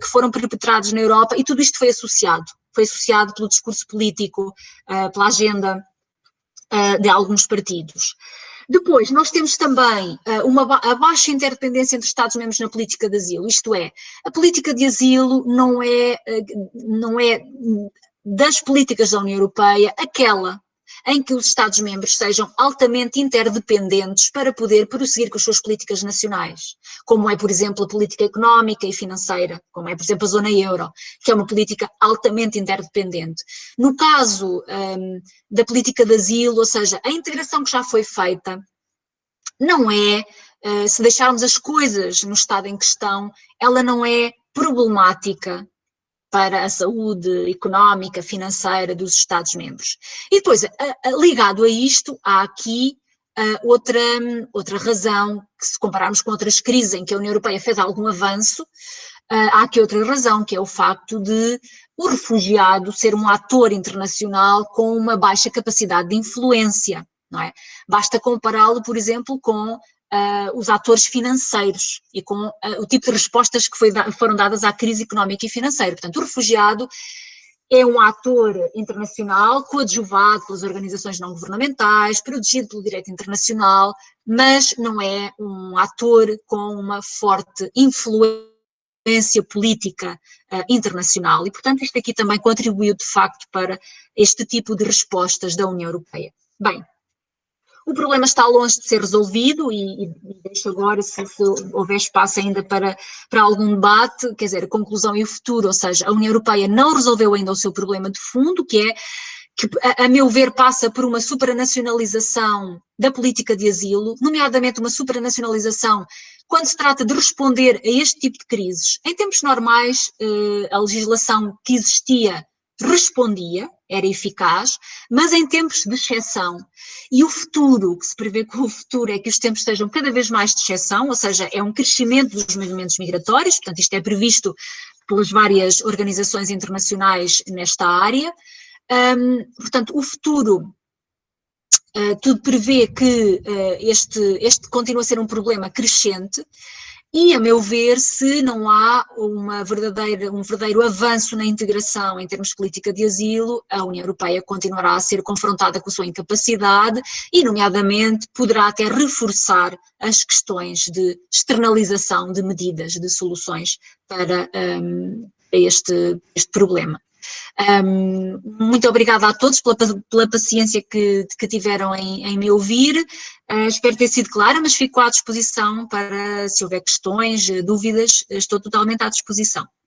que foram perpetrados na Europa, e tudo isto foi associado pelo discurso político, pela agenda de alguns partidos. Depois, nós temos também a baixa interdependência entre Estados-membros na política de asilo, isto é, a política de asilo não é das políticas da União Europeia aquela em que os Estados-membros sejam altamente interdependentes para poder prosseguir com as suas políticas nacionais, como é, por exemplo, a política económica e financeira, como é, por exemplo, a zona euro, que é uma política altamente interdependente. No caso da política de asilo, ou seja, a integração que já foi feita, não é, se deixarmos as coisas no estado em que estão, ela não é problemática para a saúde económica, financeira dos Estados-membros. E depois, ligado a isto, há aqui outra razão, que se compararmos com outras crises em que a União Europeia fez algum avanço, há aqui outra razão, que é o facto de o refugiado ser um ator internacional com uma baixa capacidade de influência, não é? Basta compará-lo, por exemplo, com os atores financeiros e com o tipo de respostas que foram dadas à crise económica e financeira. Portanto, o refugiado é um ator internacional coadjuvado pelas organizações não governamentais, protegido pelo direito internacional, mas não é um ator com uma forte influência política internacional. E, portanto, isto aqui também contribuiu, de facto, para este tipo de respostas da União Europeia. Bem, O problema está longe de ser resolvido e deixo agora, se houver espaço ainda para algum debate, quer dizer, a conclusão e o futuro, ou seja, a União Europeia não resolveu ainda o seu problema de fundo, que a meu ver, passa por uma supranacionalização da política de asilo, nomeadamente uma supranacionalização quando se trata de responder a este tipo de crises. Em tempos normais, a legislação que existia respondia, era eficaz, mas em tempos de exceção. E o futuro, que se prevê que o futuro é que os tempos sejam cada vez mais de exceção, ou seja, é um crescimento dos movimentos migratórios, portanto isto é previsto pelas várias organizações internacionais nesta área. Portanto, o futuro, tudo prevê que este continua a ser um problema crescente e, a meu ver, se não há um verdadeiro avanço na integração em termos de política de asilo, a União Europeia continuará a ser confrontada com a sua incapacidade e, nomeadamente, poderá até reforçar as questões de externalização de medidas, de soluções para este problema. Muito obrigada a todos pela paciência que tiveram em me ouvir. Espero ter sido clara, mas fico à disposição para, se houver questões, dúvidas, estou totalmente à disposição.